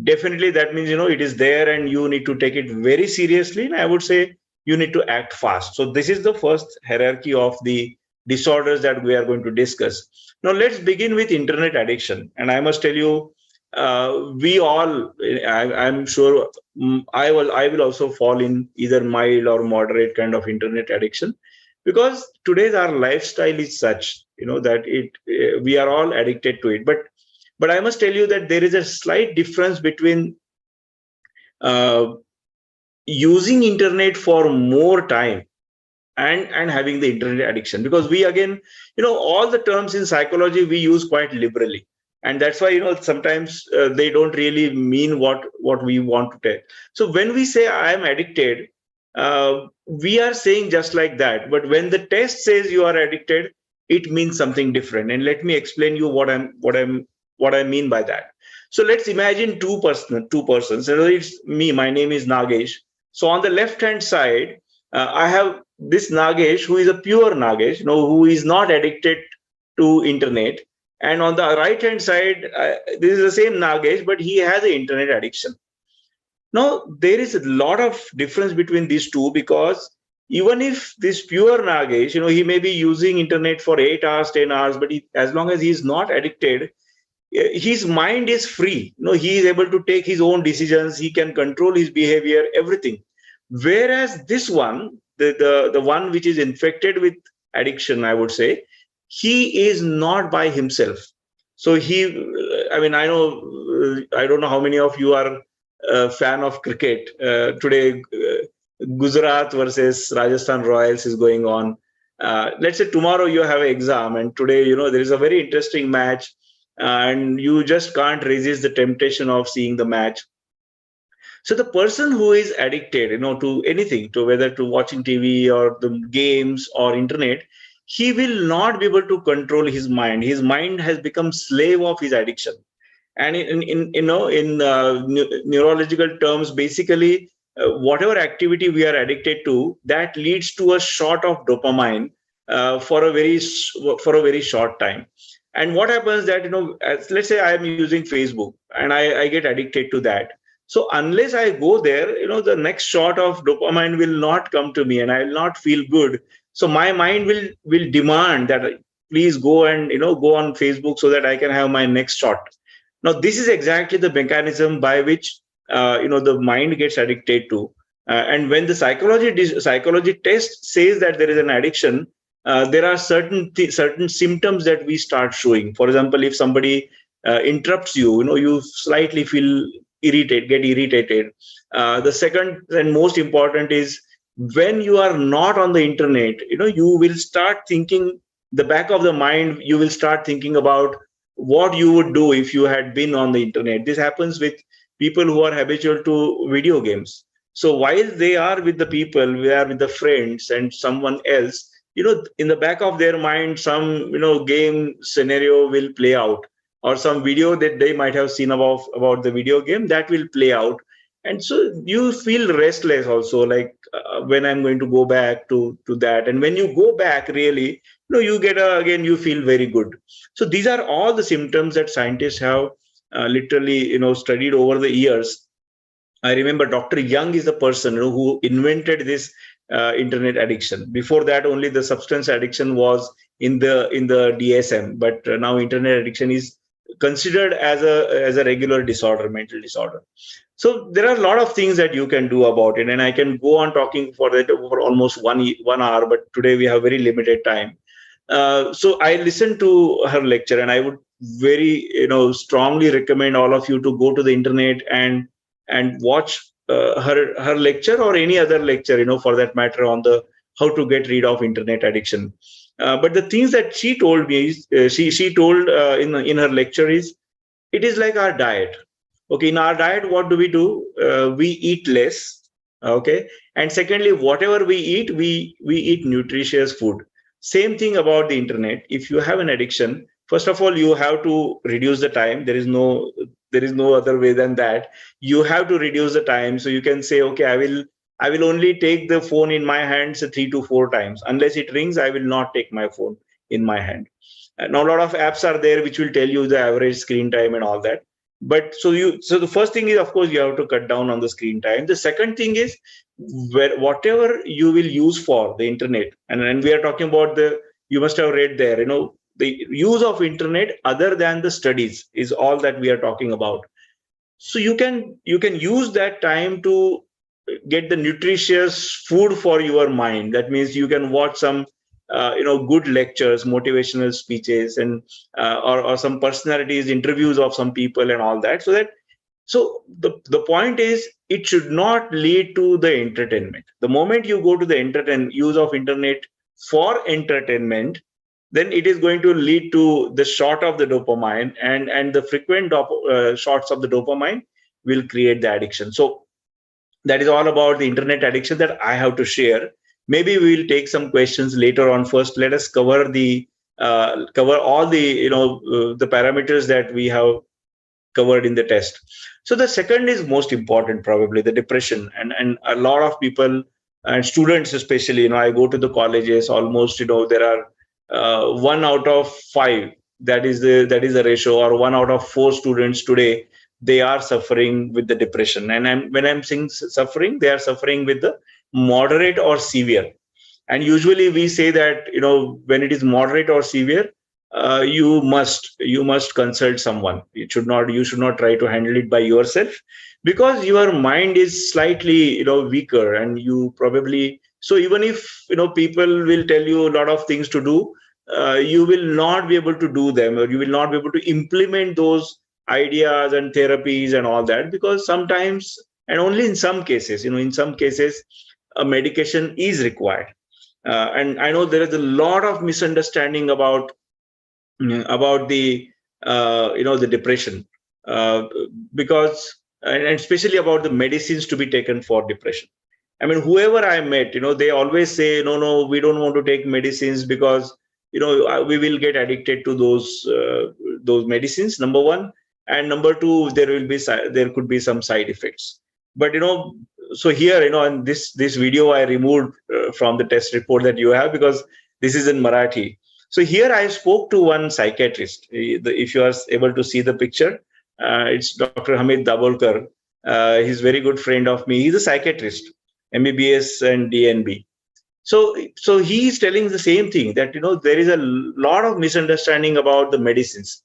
definitely that means it is there and you need to take it very seriously, and I would say you need to act fast. So this is the first hierarchy of the disorders that we are going to discuss. Now let's begin with internet addiction. And I must tell you, we all, I'm sure, I will also fall in either mild or moderate kind of internet addiction, because today's our lifestyle is such that we are all addicted to it. But I must tell you that there is a slight difference between uh, using internet for more time and having the internet addiction, because we, again, all the terms in psychology we use quite liberally, and that's why sometimes they don't really mean what we want to tell. So when we say I am addicted, we are saying just like that, but when the test says you are addicted, it means something different. And let me explain you what I mean by that. So let's imagine two persons. So it's me, my name is Nagesh. So on the left hand side, I have this Nagesh, who is a pure Nagesh, who is not addicted to internet. And on the right hand side, this is the same Nagesh, but he has an internet addiction. Now, there is a lot of difference between these two, because even if this pure Nagesh, he may be using internet for 8 hours, 10 hours, but as long as he is not addicted, his mind is free. He is able to take his own decisions. He can control his behavior, everything. Whereas this one, the one which is infected with addiction, I would say, he is not by himself. So I mean, I don't know how many of you are a fan of cricket. Today, Gujarat versus Rajasthan Royals is going on. Let's say tomorrow you have an exam, and today, there is a very interesting match, and you just can't resist the temptation of seeing the match. So the person who is addicted, to anything, to whether to watching TV or the games or internet, he will not be able to control his mind. His mind has become slave of his addiction. And in neurological terms, basically, whatever activity we are addicted to, that leads to a shot of dopamine for a very short time. And what happens that, let's say I am using Facebook and I get addicted to that. So unless I go there, the next shot of dopamine will not come to me and I will not feel good. So my mind will demand that please go and go on Facebook so that I can have my next shot. Now this is exactly the mechanism by which the mind gets addicted to. And when the psychology test says that there is an addiction, there are certain symptoms that we start showing. For example, if somebody interrupts you, you slightly get irritated. The second and most important is when you are not on the internet, you will start thinking, the back of the mind, you will start thinking about what you would do if you had been on the internet. This happens with people who are habitual to video games. So while they are with the people, they are with the friends and someone else, in the back of their mind, some game scenario will play out, or some video that they might have seen about the video game that will play out. And so you feel restless also, like when I'm going to go back to that. And when you go back, really, you get again, you feel very good. So these are all the symptoms that scientists have literally studied over the years. I remember Dr. Young is the person who invented this internet addiction. Before that, only the substance addiction was in the DSM, but now internet addiction is considered as a regular disorder, mental disorder. So there are a lot of things that you can do about it, and I can go on talking for that for almost 1 hour, but today we have very limited time. So I listened to her lecture, and I would very, strongly recommend all of you to go to the internet and watch her lecture, or any other lecture, for that matter, on the how to get rid of internet addiction. But the things that she told me is, she told in her lecture is, it is like our diet. Okay, in our diet, what do? We eat less. Okay, and secondly, whatever we eat nutritious food. Same thing about the internet. If you have an addiction, first of all, you have to reduce the time. There is no other way than that. You have to reduce the time. So you can say, okay, I will only take the phone in my hands 3 to 4 times. Unless it rings, I will not take my phone in my hand. Now, a lot of apps are there which will tell you the average screen time and all that. But so the first thing is, of course, you have to cut down on the screen time. The second thing is, whatever you will use for the internet, and we are talking about you must have read there, the use of internet other than the studies is all that we are talking about. So you can use that time to get the nutritious food for your mind. That means you can watch some good lectures, motivational speeches, and or some personalities, interviews of some people and all that. So the point is, it should not lead to the entertainment. The moment you go to the use of internet for entertainment, then it is going to lead to the shot of the dopamine, and the frequent shots of the dopamine will create the addiction. So that is all about the internet addiction that I have to share. Maybe we will take some questions later on. First, let us cover all the the parameters that we have covered in the test. So the second is most important, probably the depression, and a lot of people and students especially. I go to the colleges, almost there are 1 out of 5. That is the ratio, or 1 out of 4 students today, they are suffering with the depression. And when I'm saying suffering, they are suffering with the moderate or severe. And usually we say that when it is moderate or severe, you must consult someone. You should not try to handle it by yourself, because your mind is slightly weaker, and you probably, so even if people will tell you a lot of things to do, you will not be able to do them, or you will not be able to implement those ideas and therapies and all that, because sometimes, and only in some cases, a medication is required. And I know there is a lot of misunderstanding about the depression, because, and especially about the medicines to be taken for depression. I mean, whoever I met, they always say, no, we don't want to take medicines, because we will get addicted to those medicines, number one. And number two, there could be some side effects. But so here, in this video, I removed from the test report that you have, because this is in Marathi. So here I spoke to one psychiatrist. If you are able to see the picture, it's Dr. Hamid Dabolkar. He's a very good friend of me. He's a psychiatrist, MBBS and DNB. So he is telling the same thing, that there is a lot of misunderstanding about the medicines.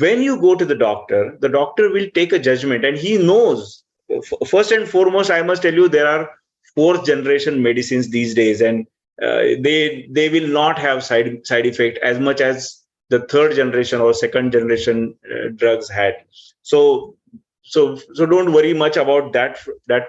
When you go to the doctor will take a judgment, and he knows. First and foremost, I must tell you, there are 4th generation medicines these days, and they will not have side effect as much as the 3rd generation or 2nd generation drugs had. So don't worry much about that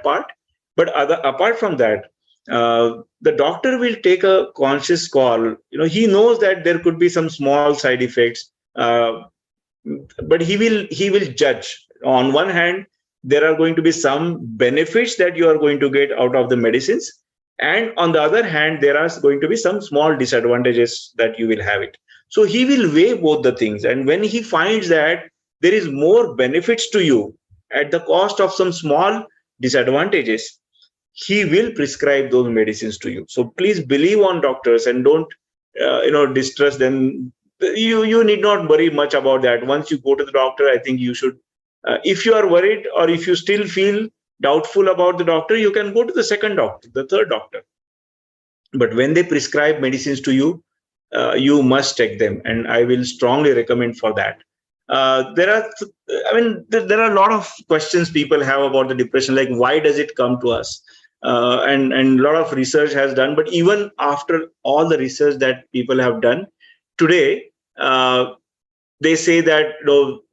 part. But apart from that, the doctor will take a conscious call. He knows that there could be some small side effects, but he will judge. On one hand, there are going to be some benefits that you are going to get out of the medicines, and on the other hand, there are going to be some small disadvantages that you will have it. So he will weigh both the things, and when he finds that there is more benefits to you at the cost of some small disadvantages, he will prescribe those medicines to you. So please believe on doctors, and don't distrust them. You need not worry much about that. Once you go to the doctor, I think you should, if you are worried, or if you still feel doubtful about the doctor, you can go to the second doctor, the third doctor. But when they prescribe medicines to you, you must take them, and I will strongly recommend for that. There are a lot of questions people have about the depression, like why does it come to us? And a lot of research has done, but even after all the research that people have done today, they say that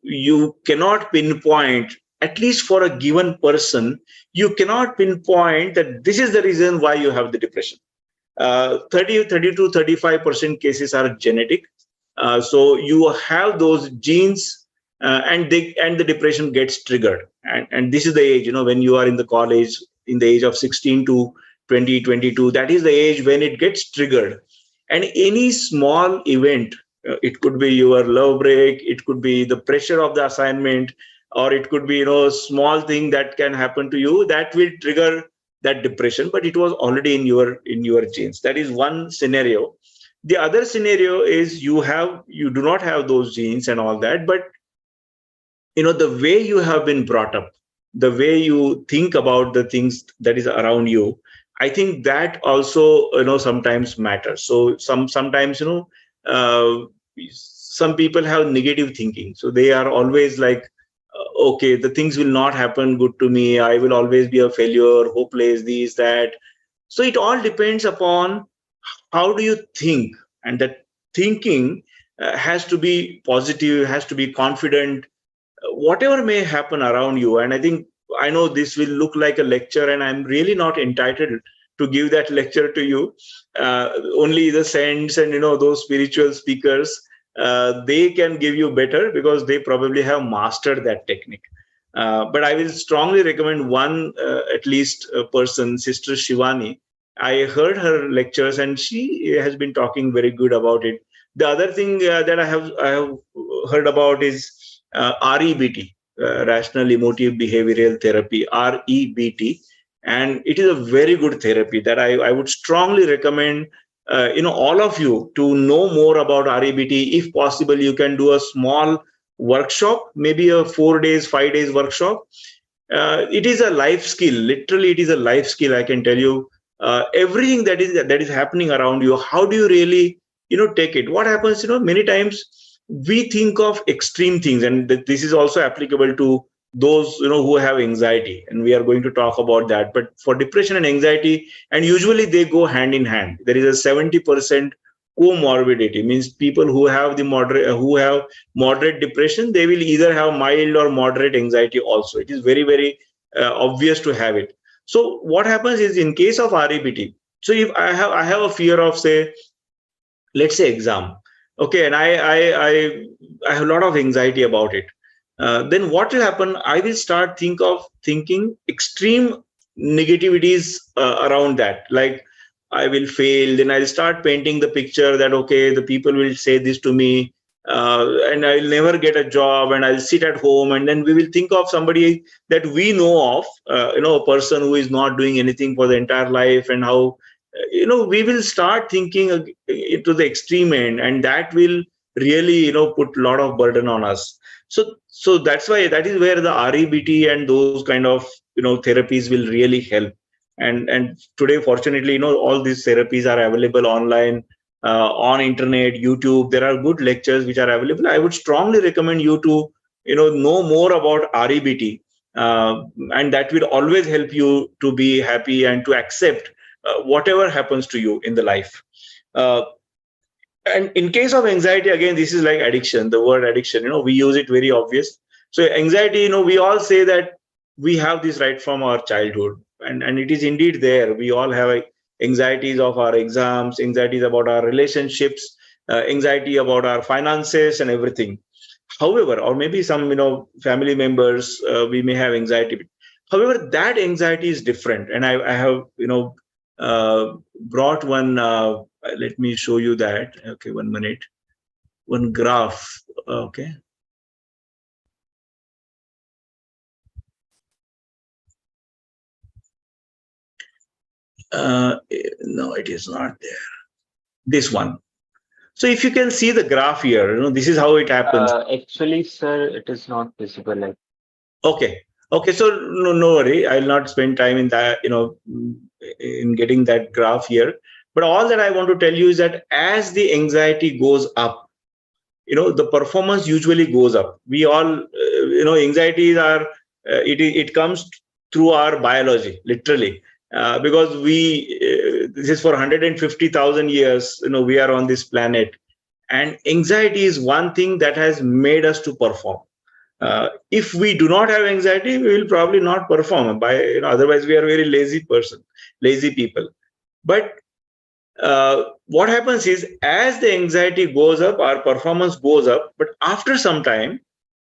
you cannot pinpoint, at least for a given person, you cannot pinpoint that this is the reason why you have the depression. 30 to 35% cases are genetic. So you have those genes, and the depression gets triggered. And this is the age, when you are in the college, in the age of 16 to 2022, that is the age when it gets triggered. And any small event, it could be your love break, it could be the pressure of the assignment, or it could be a small thing that can happen to you that will trigger that depression, but it was already in your genes. That is one scenario. The other scenario is you do not have those genes and all that, but the way you have been brought up, the way you think about the things that is around you, I think that also sometimes matters. So sometimes uh, some people have negative thinking, so they are always like, okay, the things will not happen good to me, I will always be a failure, hopeless, this, that. So it all depends upon how do you think, and that thinking has to be positive, has to be confident, whatever may happen around you. And I know this will look like a lecture, and I'm really not entitled to give that lecture to you. Only the saints and those spiritual speakers, they can give you better, because they probably have mastered that technique. But I will strongly recommend one, at least a person, Sister Shivani. I heard her lectures, and she has been talking very good about it. The other thing that I have heard about is REBT, Rational Emotive Behavioral Therapy, REBT, and it is a very good therapy that I would strongly recommend. All of you to know more about REBT. If possible, you can do a small workshop, maybe a 4 days, 5 days workshop. It is a life skill. Literally, it is a life skill. I can tell you everything that is happening around you. How do you really take it? What happens? Many times we think of extreme things, and this is also applicable to those who have anxiety, and we are going to talk about that. But for depression and anxiety, and usually they go hand in hand. There is a 70% comorbidity, means people who have moderate depression, they will either have mild or moderate anxiety also. It is very, very obvious to have it. So what happens is, in case of REBT, so if I have a fear of, say, let's say, exam, okay, and I have a lot of anxiety about it, then what will happen? I will start thinking extreme negativities around that, like I will fail. Then I'll start painting the picture that, okay, the people will say this to me, and I'll never get a job, and I'll sit at home. And then we will think of somebody that we know of, a person who is not doing anything for the entire life, and how we will start thinking to the extreme end, and that will really put a lot of burden on us. So that is where the REBT and those kind of therapies will really help. And today, fortunately, all these therapies are available online, on internet, YouTube. There are good lectures which are available. I would strongly recommend you to know more about REBT, and that will always help you to be happy and to accept whatever happens to you in the life. Uh, and in case of anxiety, again, this is like addiction. The word addiction, we use it very obvious. So anxiety, we all say that we have this right from our childhood, and it is indeed there. We all have anxieties of our exams, anxieties about our relationships, anxiety about our finances and everything. However, or maybe some family members, we may have anxiety. However, that anxiety is different, and I have brought one. Let me show you that. Okay, 1 minute. One graph. Okay. No, it is not there. This one. So if you can see the graph here, this is how it happens. Actually, sir, it is not visible. Like, Okay. Okay. So no worry. I'll not spend time in that, in getting that graph here. But all that I want to tell you is that as the anxiety goes up, the performance usually goes up. We all, anxieties are, it comes through our biology, literally, because this is for 150,000 years, we are on this planet. And anxiety is one thing that has made us to perform. If we do not have anxiety, we will probably not perform. Otherwise, we are very lazy people. But what happens is, as the anxiety goes up, our performance goes up. But after some time,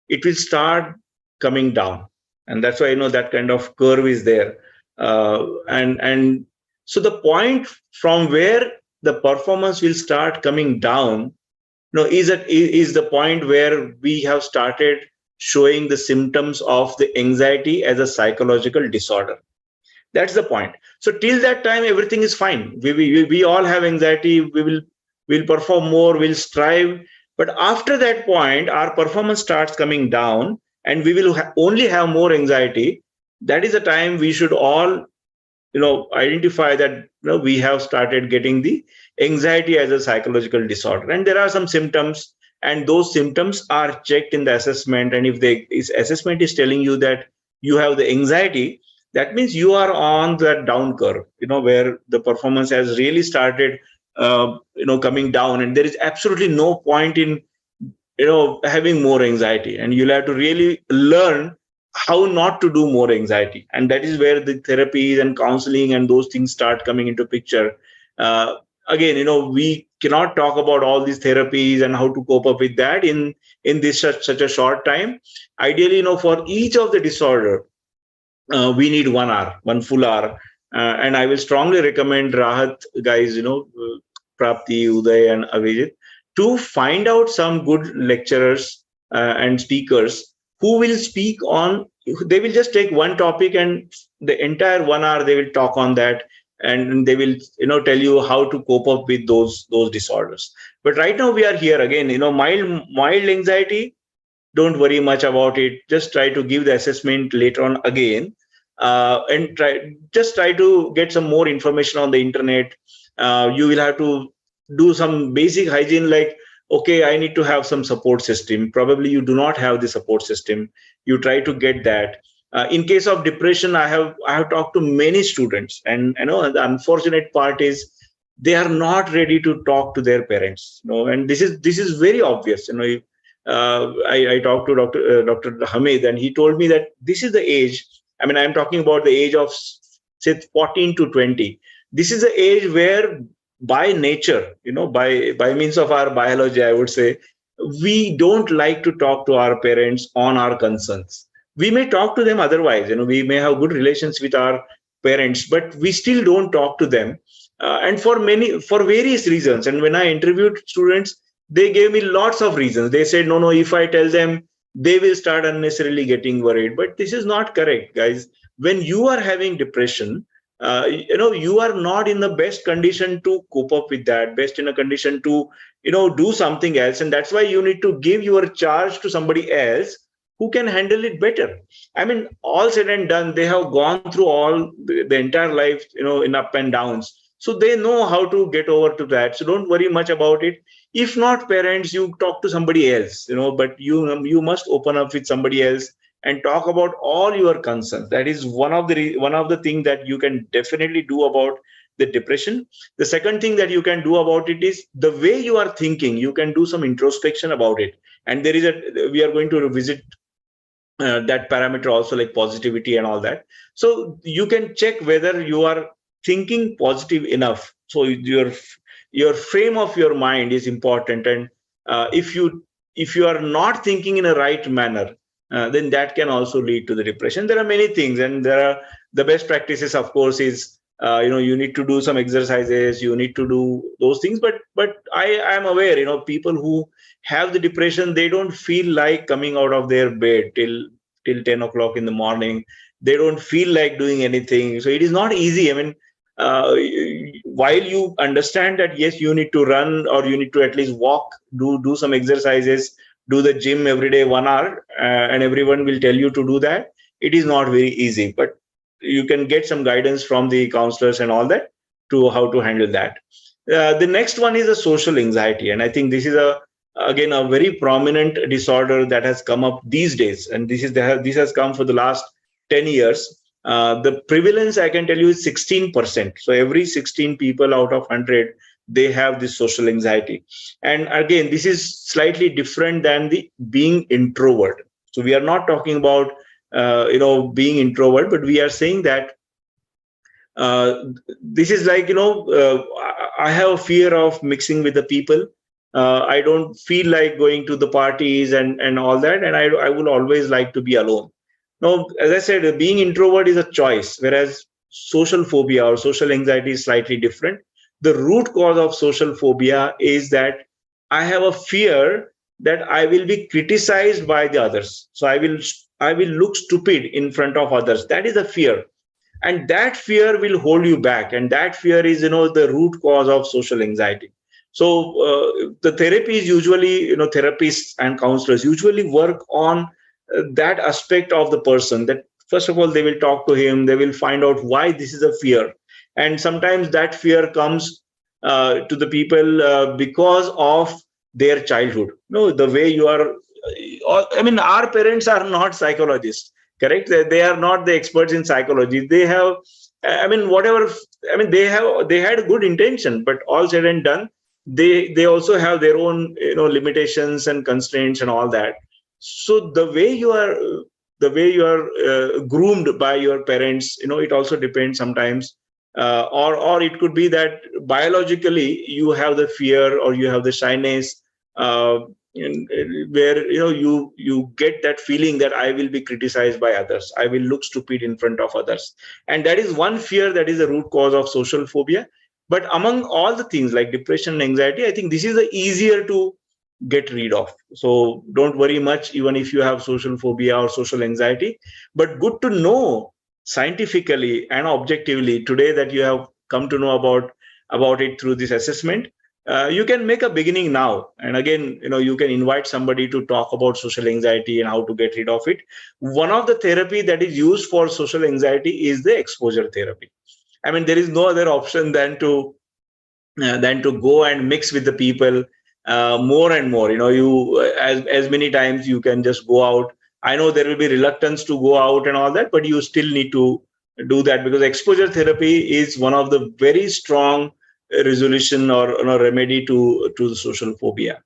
it will start coming down, and that's why that kind of curve is there. And so the point from where the performance will start coming down, is the point where we have started showing the symptoms of the anxiety as a psychological disorder. That's the point. So till that time, everything is fine. We all have anxiety. We'll perform more. We'll strive. But after that point, our performance starts coming down, and we will only have more anxiety. That is the time we should all identify that we have started getting the anxiety as a psychological disorder. And there are some symptoms, and those symptoms are checked in the assessment. And if the assessment is telling you that you have the anxiety, that means you are on that down curve, where the performance has really started coming down, and there is absolutely no point in having more anxiety. And you'll have to really learn how not to do more anxiety. And that is where the therapies and counseling and those things start coming into picture. Again, we cannot talk about all these therapies and how to cope up with that in this such a short time. Ideally, for each of the disorder, we need 1 hour, one full hour. And I will strongly recommend Raahat guys, Prapti, Uday, and Avijit, to find out some good lecturers and speakers who will speak on. They will just take one topic, and the entire 1 hour they will talk on that, and they will tell you how to cope up with those disorders. But right now we are here again, mild anxiety. Don't worry much about it. Just try to give the assessment later on again, and try to get some more information on the internet. You will have to do some basic hygiene, like, okay, I need to have some support system. Probably you do not have the support system. You try to get that. In case of depression, I have talked to many students, and the unfortunate part is they are not ready to talk to their parents. And this is very obvious. I talked to Dr. Hamid, and he told me that this is the age. I mean, I'm talking about the age of, say, 14 to 20. This is the age where, by nature, by means of our biology, I would say, we don't like to talk to our parents on our concerns. We may talk to them otherwise. We may have good relations with our parents, but we still don't talk to them, and for various reasons. And when I interviewed students, they gave me lots of reasons. They said, no, if I tell them, they will start unnecessarily getting worried. But this is not correct, guys. When you are having depression, you are not in the best condition to cope up with that, best in a condition to, do something else. And that's why you need to give your charge to somebody else who can handle it better. I mean, all said and done, they have gone through all the entire life, in up and downs. So they know how to get over to that. So don't worry much about it. If not parents, you talk to somebody else, but you must open up with somebody else and talk about all your concerns. That is one of the things that you can definitely do about the depression. The second thing that you can do about it is the way you are thinking. You can do some introspection about it. And we are going to revisit that parameter also, like positivity and all that. So you can check whether you are thinking positive enough. So your frame of your mind is important. And if you are not thinking in a right manner, then that can also lead to the depression. There are many things, and the best practices, of course, is you need to do some exercises. You need to do those things. But I am aware, people who have the depression, they don't feel like coming out of their bed till 10 o'clock in the morning. They don't feel like doing anything. So it is not easy. I mean, while you understand that, yes, you need to run, or you need to at least walk, do some exercises, do the gym every day 1 hour, and everyone will tell you to do that. It is not very easy, but you can get some guidance from the counselors and all that to how to handle that. The next one is a social anxiety, and I think this is again a very prominent disorder that has come up these days, and this has come for the last 10 years. The prevalence, I can tell you, is 16%. So every 16 people out of 100, they have this social anxiety. And again, this is slightly different than the being introvert. So we are not talking about being introvert, but we are saying that uh, this is like, I have a fear of mixing with the people. I don't feel like going to the parties and all that, and I will always like to be alone. Now, as I said, being introvert is a choice, whereas social phobia or social anxiety is slightly different. The root cause of social phobia is that I have a fear that I will be criticized by the others. So I will look stupid in front of others. That is a fear, and that fear will hold you back, and that fear is, the root cause of social anxiety. So the therapy is usually, therapists and counselors usually work on that aspect of the person, that first of all they will talk to him, they will find out why this is a fear. And sometimes that fear comes to the people because of their childhood. The way you are, I mean, our parents are not psychologists, correct? They are not the experts in psychology. They have, I mean, whatever, I mean, they had a good intention, but all said and done, they also have their own, limitations and constraints and all that. So the way you are groomed by your parents, it also depends sometimes. Or it could be that biologically you have the fear or you have the shyness, uh, where you get that feeling that I will be criticized by others, I will look stupid in front of others. And that is one fear, that is the root cause of social phobia. But among all the things like depression and anxiety, I think this is the easier to get rid of. So don't worry much even if you have social phobia or social anxiety. But good to know scientifically and objectively today that you have come to know about it through this assessment. You can make a beginning now, and again, you can invite somebody to talk about social anxiety and how to get rid of it. One of the therapy that is used for social anxiety is the exposure therapy. I mean, there is no other option than to go and mix with the people more and more. You as many times you can just go out. I know there will be reluctance to go out and all that, but you still need to do that, because exposure therapy is one of the very strong resolution or remedy to the social phobia.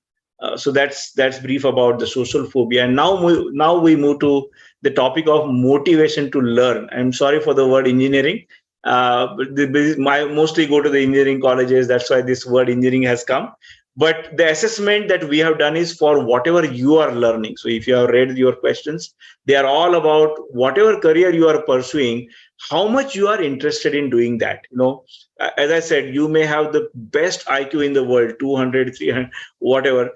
So that's brief about the social phobia. And now we move to the topic of motivation to learn. I'm sorry for the word engineering, but I mostly go to the engineering colleges. That's why this word engineering has come. But the assessment that we have done is for whatever you are learning. So if you have read your questions, they are all about whatever career you are pursuing, how much you are interested in doing that. As I said, you may have the best IQ in the world, 200, 300, whatever.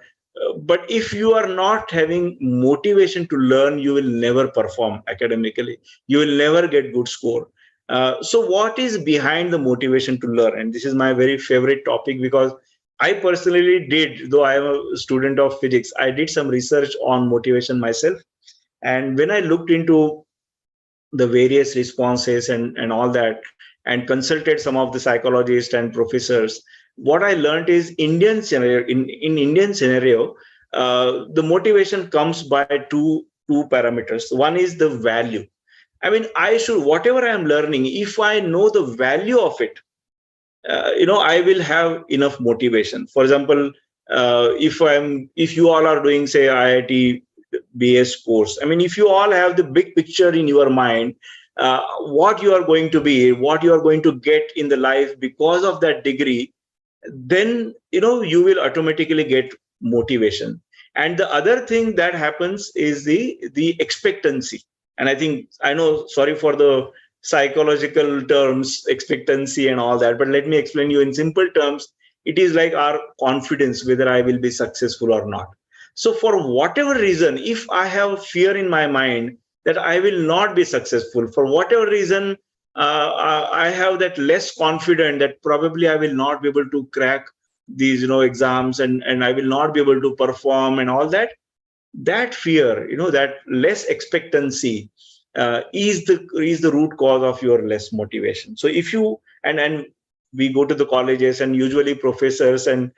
But if you are not having motivation to learn, you will never perform academically. You will never get good score. So what is behind the motivation to learn? And this is my very favorite topic, because I personally did, though I am a student of physics, I did some research on motivation myself. And when I looked into the various responses and all that, and consulted some of the psychologists and professors, what I learned is in Indian scenario, the motivation comes by two parameters. One is the value. I mean, whatever I am learning, if I know the value of it, I will have enough motivation. For example, if you all are doing, say, IIT BS course, I mean, if you all have the big picture in your mind, what you are going to be, what you are going to get in the life because of that degree, then you will automatically get motivation. And the other thing that happens is the expectancy. And I know, sorry for the psychological terms, expectancy and all that, but let me explain you in simple terms. It is like our confidence whether I will be successful or not. So for whatever reason, if I have fear in my mind that I will not be successful, for whatever reason, I have that less confident that probably I will not be able to crack these exams, and I will not be able to perform and all that. That fear, that less expectancy, is the root cause of your less motivation. So if you and we go to the colleges, and usually professors and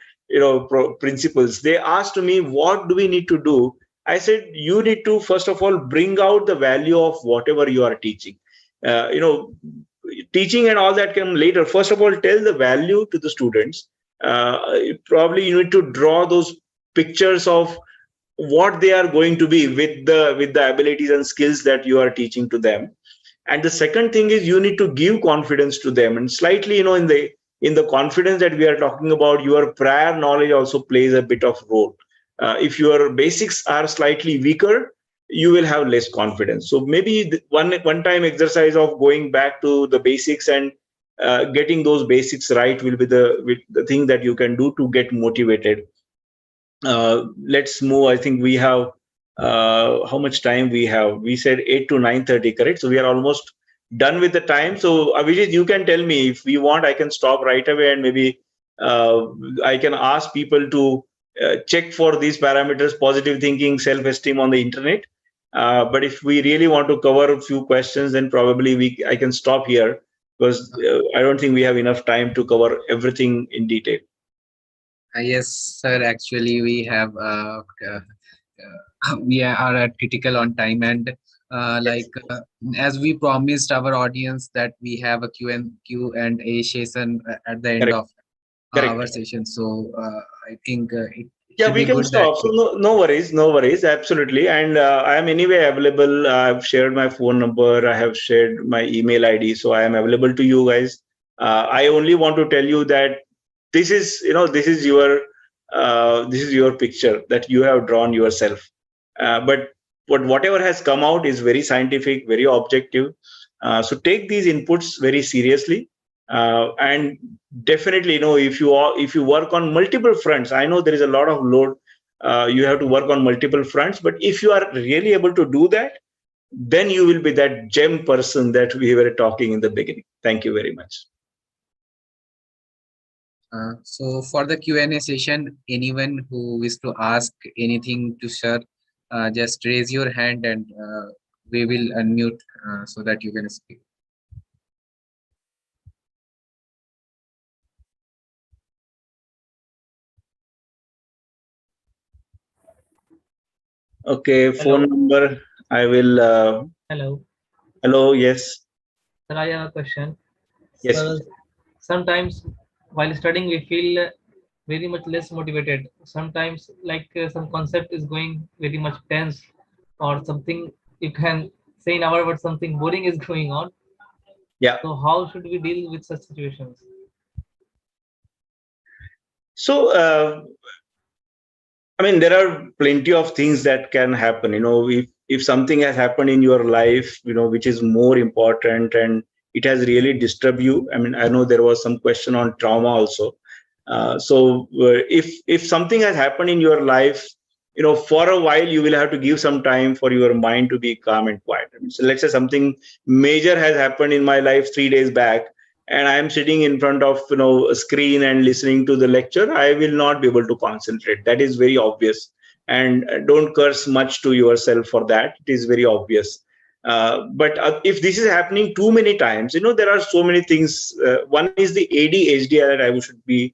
principals, they asked me, what do we need to do? I said, you need to first of all bring out the value of whatever you are teaching. uh, you know Teaching and all that come later. First of all, tell the value to the students, probably you need to draw those pictures of what they are going to be with the abilities and skills that you are teaching to them. And the second thing is you need to give confidence to them, and slightly, in the confidence that we are talking about, your prior knowledge also plays a bit of role. If your basics are slightly weaker, you will have less confidence. So maybe one time exercise of going back to the basics and getting those basics right will be the thing that you can do to get motivated. Let's move. I think we have, how much time we have? We said 8 to 9:30, correct? So we are almost done with the time. So Abhijit, you can tell me if we want. I can stop right away, and maybe I can ask people to check for these parameters: positive thinking, self-esteem on the internet. But if we really want to cover a few questions, then probably I can stop here, because I don't think we have enough time to cover everything in detail. Yes, sir. Actually, we have we are at critical on time, and Yes, as we promised our audience that we have a Q&A session at the end correct, of our correct. session. So I think it Yeah, should we be can good that stop. So no worries, no worries. Absolutely. And I am anyway available. I've shared my phone number. I have shared my email ID. So I am available to you guys. I only want to tell you that this is your picture that you have drawn yourself. But whatever has come out is very scientific, very objective. So take these inputs very seriously. And definitely, if you work on multiple fronts, I know there is a lot of load. You have to work on multiple fronts, but if you are really able to do that, then you will be that gem person that we were talking in the beginning. Thank you very much. so for the Q&A session, anyone who wish to ask anything to sir, just raise your hand and we will unmute so that you can speak. Okay, phone Hello. number. I will. Hello. Hello. Yes. Sir, I have a question. Yes. Sir, sometimes while studying, we feel very much less motivated. Sometimes, some concept is going very much tense, or something you can say in our words, something boring is going on. Yeah. So, how should we deal with such situations? So, I mean, there are plenty of things that can happen. If something has happened in your life, which is more important and it has really disturbed you. I mean, I know there was some question on trauma also. If something has happened in your life, for a while you will have to give some time for your mind to be calm and quiet. I mean, so let's say something major has happened in my life 3 days back, and I am sitting in front of a screen and listening to the lecture, I will not be able to concentrate. That is very obvious. And don't curse much to yourself for that. It is very obvious. But if this is happening too many times, there are so many things. One is the ADHD that I should be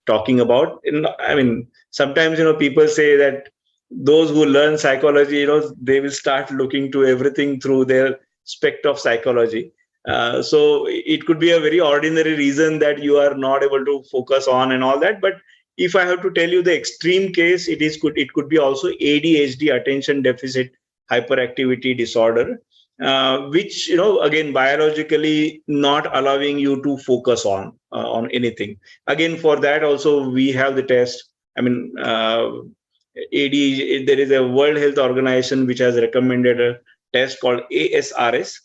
talking about. I mean, sometimes people say that those who learn psychology, they will start looking to everything through their spectrum of psychology. So it could be a very ordinary reason that you are not able to focus on and all that. But if I have to tell you the extreme case, it could be also ADHD, attention deficit hyperactivity disorder, which again biologically not allowing you to focus on anything. Again, for that also we have the test. I mean, AD, there is a World Health Organization which has recommended a test called ASRS.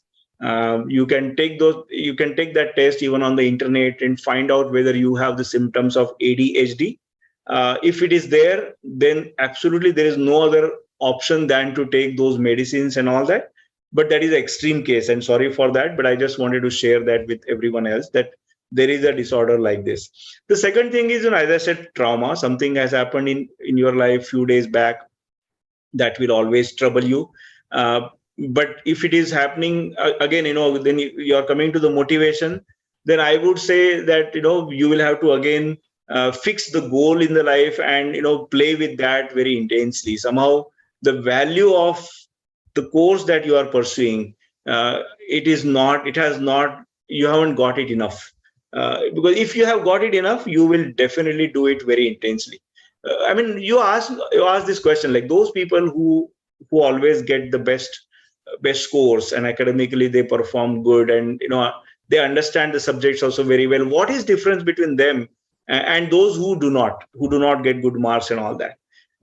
You can take that test even on the internet and find out whether you have the symptoms of ADHD. If it is there, then absolutely there is no other option than to take those medicines and all that. But that is an extreme case, and sorry for that, but I just wanted to share that with everyone else, that there is a disorder like this. The second thing is, as I said, trauma. Something has happened in your life few days back that will always trouble you. But if it is happening again, then you are coming to the motivation. Then I would say that you will have to again fix the goal in the life and play with that very intensely. Somehow the value of the course that you are pursuing, it has not, you haven't got it enough. Because if you have got it enough, you will definitely do it very intensely. I mean, you ask this question, like those people who always get the best scores, and academically they perform good, and they understand the subjects also very well. What is difference between them and those who do not get good marks and all that?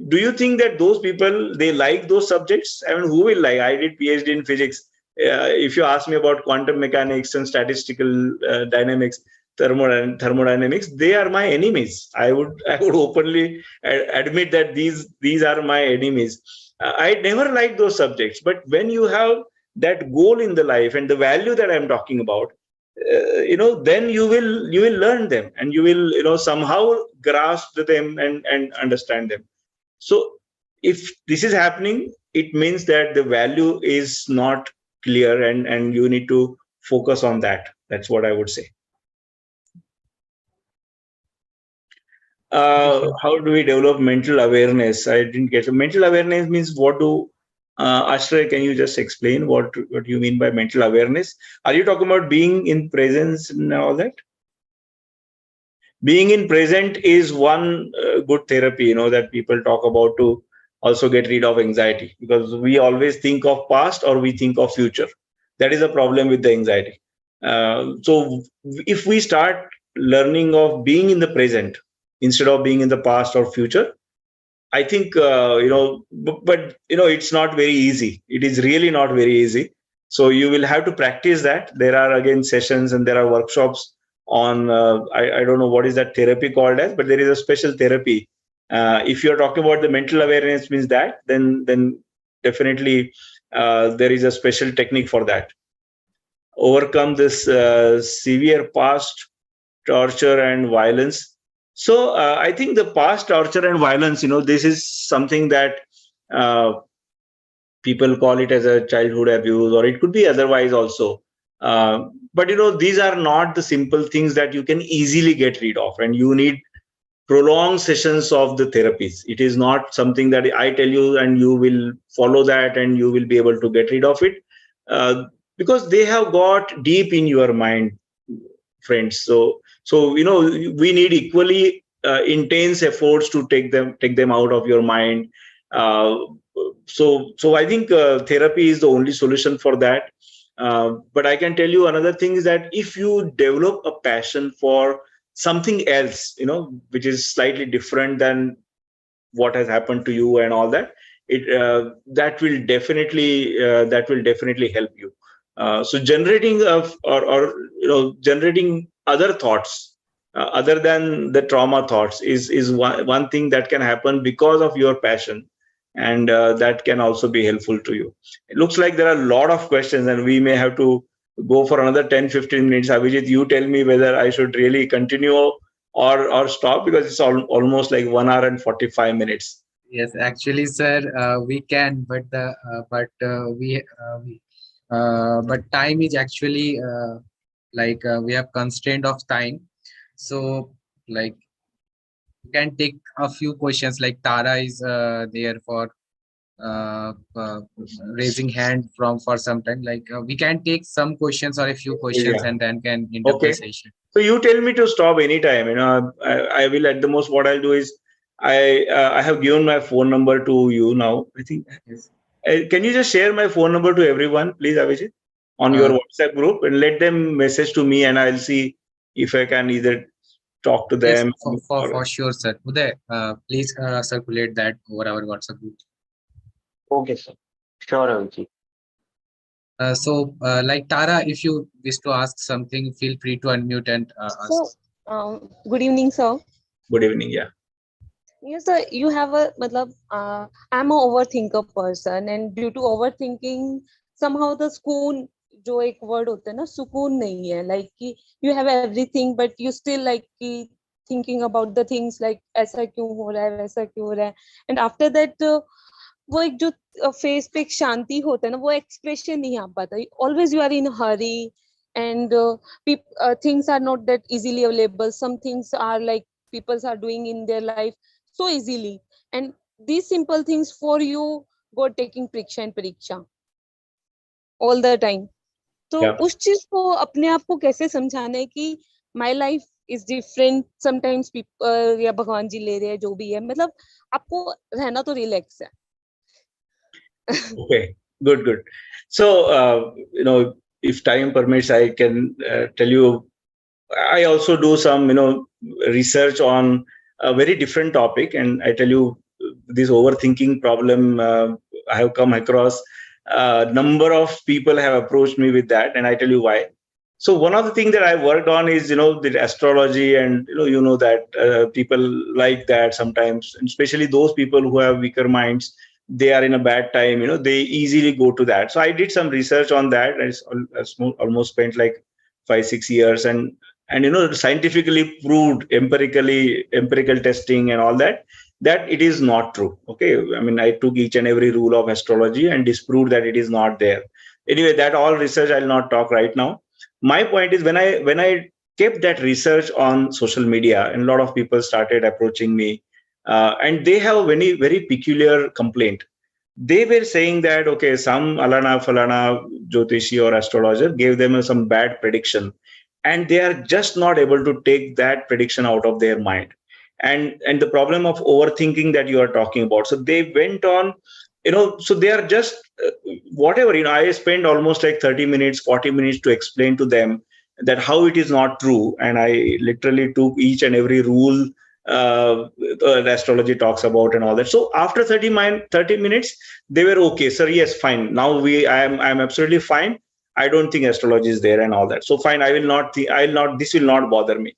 Do you think that those people, they like those subjects? I mean, who will like? I did PhD in physics. If you ask me about quantum mechanics and statistical dynamics, thermodynamics, they are my enemies. I would openly admit that these are my enemies. I never liked those subjects, but when you have that goal in the life and the value that I'm talking about, then you will learn them, and you will somehow grasp them and understand them. So if this is happening, it means that the value is not clear, and you need to focus on that. That's what I would say. How do we develop mental awareness? I didn't get it. Mental awareness means what do Ashray, can you just explain what you mean by mental awareness? Are you talking about being in presence and all that? Being in present is one good therapy, that people talk about to also get rid of anxiety, because we always think of past or we think of future. That is a problem with the anxiety. So if we start learning of being in the present instead of being in the past or future, I think, but it's not very easy. It is really not very easy. So you will have to practice that. There are again sessions and there are workshops on, I don't know what is that therapy called as, but there is a special therapy. If you're talking about the mental awareness means that, then definitely there is a special technique for that. Overcome this severe past torture and violence. So I think the past torture and violence, this is something that people call it as a childhood abuse, or it could be otherwise also. But these are not the simple things that you can easily get rid of, and you need prolonged sessions of the therapies. It is not something that I tell you and you will follow that and you will be able to get rid of it, because they have got deep in your mind, friends. So we need equally intense efforts to take them out of your mind. uh, so I think therapy is the only solution for that. But I can tell you another thing is that if you develop a passion for something else, which is slightly different than what has happened to you and all that, that will definitely help you. So generating generating other thoughts other than the trauma thoughts is one thing that can happen because of your passion, and that can also be helpful to you. It looks like there are a lot of questions and we may have to go for another 10-15 minutes. Abhijit, you tell me whether I should really continue or stop, because it's almost like 1 hour and 45 minutes. Yes, actually, sir, we can, but but time is actually we have constraint of time. So like you can take a few questions. Like Tara is there for uh, uh, raising hand from for some time. Like we can take some questions or a few questions Yeah. and then can end up the Okay. session. So you tell me to stop anytime. I will, at the most, what I'll do is I have given my phone number to you now. I think. Yes. Can you just share my phone number to everyone, please, Abhijit, on your Uh, WhatsApp group, and let them message to me, and I'll see if I can either talk to yes, them or. for sure, sir. Uday, please circulate that over our WhatsApp group. Okay, sir. Sure, Abhijit. Like Tara, if you wish to ask something, feel free to unmute and So, ask. good evening, sir. Good evening. Yeah. Yes, sir. You have a, matlab, I'm a overthinker person, and due to overthinking, somehow the sukoon, जो एक word होता है ना, सुकून नहीं है. Like कि you have everything, but you still like कि thinking about the things like ऐसा क्यों हो रहा है, वैसा क्यों हो रहा है. And after that, वो एक जो face पे एक शांति होता है ना, वो expression नहीं आ पाता. Always you are in a hurry, and things are not that easily available. Some things are like people are doing in their life so easily, and these simple things for you go taking pariksha all the time. तो Yeah. उस चीज को अपने आप को कैसे समझाना है कि my life is different, sometimes people या भगवान जी ले रहे हैं जो भी है, मतलब आपको रहना तो रिलैक्स है. Okay, good. So, if time permits, I can tell you, I also do some, research on a very different topic, and I tell you, this overthinking problem I have come across. A number of people have approached me with that, and I tell you why. So one of the things that I worked on is, the astrology, and that people like that sometimes, and especially those people who have weaker minds, they are in a bad time, they easily go to that. So I did some research on that. Almost spent like 5-6 years, and scientifically proved, empirical testing and all that it is not true. Okay, I mean, I took each and every rule of astrology and disproved that it is not there. Anyway, that all research I'll not talk right now. My point is, when I kept that research on social media, and a lot of people started approaching me, and they have a very, very peculiar complaint. They were saying that, okay, some alana falana jyotishi or astrologer gave them some bad prediction, and they are just not able to take that prediction out of their mind. And the problem of overthinking that you are talking about, so they went on, so they are just whatever, I spent almost like 30 minutes, 40 minutes to explain to them that how it is not true, and I literally took each and every rule the astrology talks about and all that. So after 30 minutes, they were okay, sir, yes, fine, now I'm absolutely fine, I don't think astrology is there and all that, so fine, this will not bother me.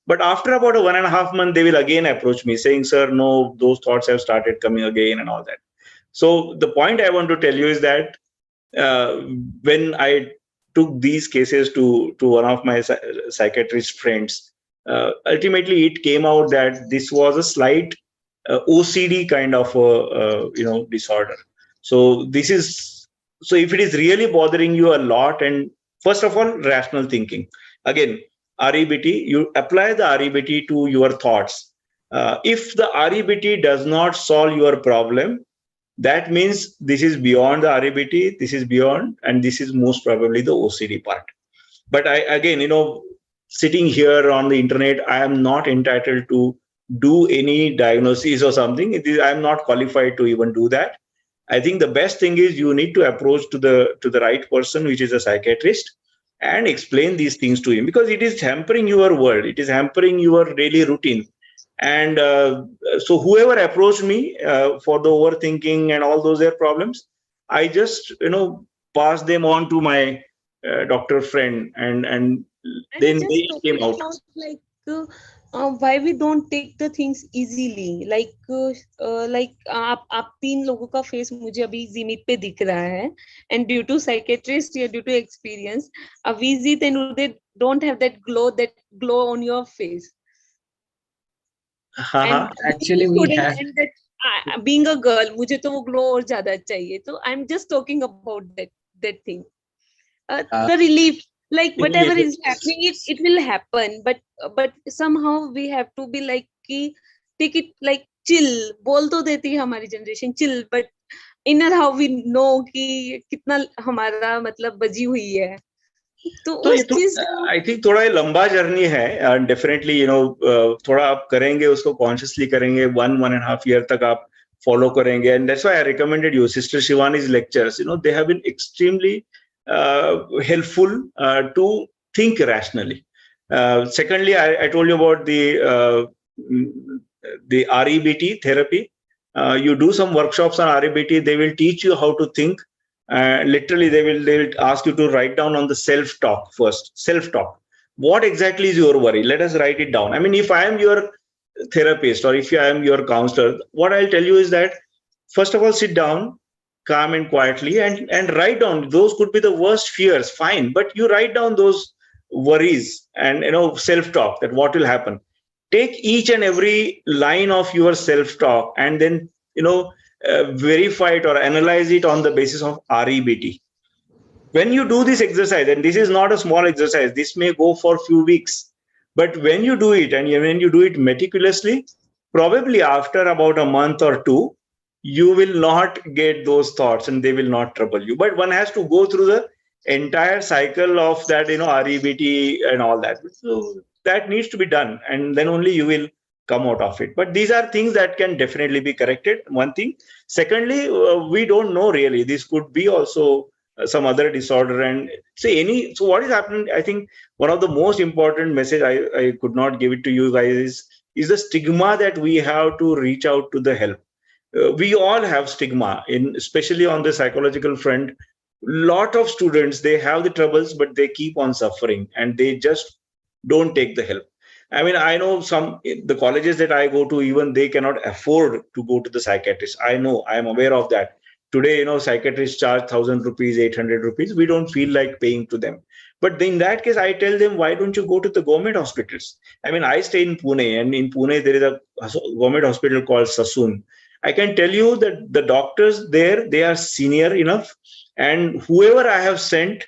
But after about a 1.5 month, they will again approach me saying, sir, no, those thoughts have started coming again and all that. So the point I want to tell you is that when I took these cases to one of my psychiatrist friends, ultimately it came out that this was a slight OCD kind of disorder. So if it is really bothering you a lot, and first of all, rational thinking. Again, REBT, you apply the REBT to your thoughts. If the REBT does not solve your problem, that means this is beyond the REBT, this is beyond, and this is most probably the OCD part. But sitting here on the internet, I am not entitled to do any diagnosis or something. I am not qualified to even do that. I think the best thing is you need to approach to the right person, which is a psychiatrist, and explain these things to him, because it is hampering your world, it is hampering your daily routine. And so whoever approached me for the overthinking and all those their problems, I just pass them on to my doctor friend, and then just they came talking out. about like why we don't take the things easily, like आप तीन लोगों का face मुझे अभी जीमित पे दिख रहा है, and due to psychiatrist या due to experience, Avijit and Uday don't have that glow on your face. And Actually, we student have. and that being a girl, मुझे तो वो glow और ज़्यादा चाहिए. So I'm just talking about that thing. The relief, like whatever is happening, it will happen, but somehow we have to be like कि take it like chill. बोल तो देती है हमारी generation chill, but inner how we know कि कितना हमारा मतलब बजी हुई है. तो उस चीज आई थिंक थोड़ा ये लंबा जर्नी है, डेफिनेटली थोड़ा आप करेंगे, उसको कॉन्शियसली करेंगे, 1.5 year तक आप फॉलो करेंगे, and that's why I recommended you sister Shivani's lectures. They have been extremely helpful to think rationally. Secondly, I told you about the REBT therapy. You do some workshops on REBT, they will teach you how to think. Literally, they will ask you to write down on the self-talk first. Self-talk. What exactly is your worry? Let us write it down. I mean, if I am your therapist or if I am your counselor, what I'll tell you is that, first of all, sit down, calm and quietly, and write down. Those could be the worst fears, fine, but you write down those worries and self-talk, that what will happen. Take each and every line of your self-talk and then verify it or analyze it on the basis of REBT. When you do this exercise, and this is not a small exercise, this may go for a few weeks, but when you do it, and when you do it meticulously, probably after about a month or two, you will not get those thoughts and they will not trouble you. But one has to go through the entire cycle of that, REBT and all that. So that needs to be done, and then only you will come out of it. But these are things that can definitely be corrected, one thing. Secondly, we don't know really, this could be also some other disorder. And say any, so what is happening, I think one of the most important message I could not give it to you guys is the stigma that we have to reach out to the help. We all have stigma, in especially on the psychological front. Lot of students, they have the troubles, but they keep on suffering and they just don't take the help. I mean, I know some, the colleges that I go to, even they cannot afford to go to the psychiatrist. I know, I am aware of that. Today, psychiatrists charge 1,000 rupees, 800 rupees. We don't feel like paying to them. But in that case, I tell them, why don't you go to the government hospitals? I mean, I stay in Pune, and in Pune, there is a government hospital called Sassoon. I can tell you that the doctors there, they are senior enough, and whoever I have sent,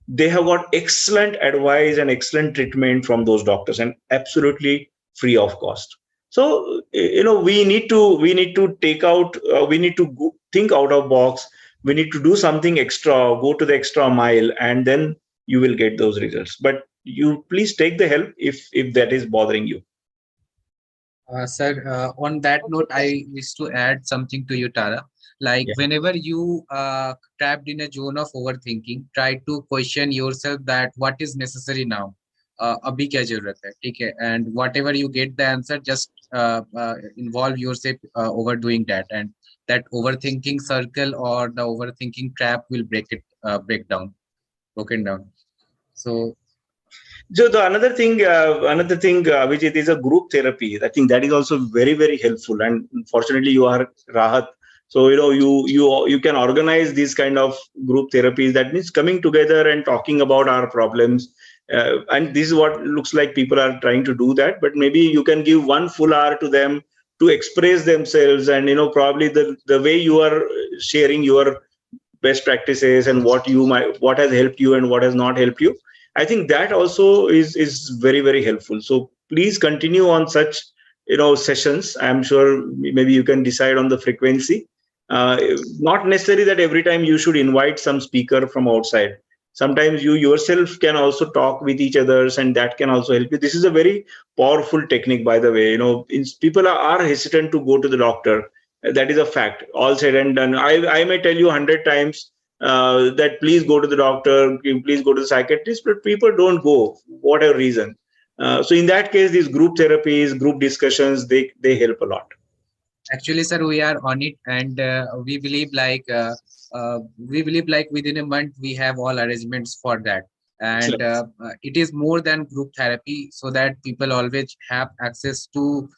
they have got excellent advice and excellent treatment from those doctors, and absolutely free of cost. So we need to take out, we need to think out of box. We need to do something extra, go to the extra mile, and then you will get those results. But you please take the help if that is bothering you. Sir, on that note, I wish to add something to you, Tara. Like Yeah. whenever you trapped in a zone of overthinking, try to question yourself that what is necessary now. अभी क्या जरूरत है, ठीक है? And whatever you get the answer, just involve yourself overdoing that, and that overthinking circle or the overthinking trap will broken down. So So the another thing, which is a group therapy. I think that is also very, very helpful. And fortunately, you are Raahat, so you can organize these kind of group therapies. That means coming together and talking about our problems. And this is what looks like people are trying to do that. But maybe you can give 1 full hour to them to express themselves, and probably the way you are sharing your best practices and what has helped you and what has not helped you. I think that also is very, very helpful. So please continue on such sessions. I'm sure maybe you can decide on the frequency. uh, Not necessary that every time you should invite some speaker from outside. Sometimes you yourself can also talk with each others, and that can also help you. This is a very powerful technique, by the way. People are hesitant to go to the doctor. That is a fact. All said and done, I may tell you 100 times that please go to the doctor, please go to the psychiatrist, but people don't go, whatever reason. So in that case, these group therapies, group discussions, they help a lot. actually, sir, we are on it, and we believe like within a month we have all arrangements for that. And Excellent. it is more than group therapy, so that people always have access to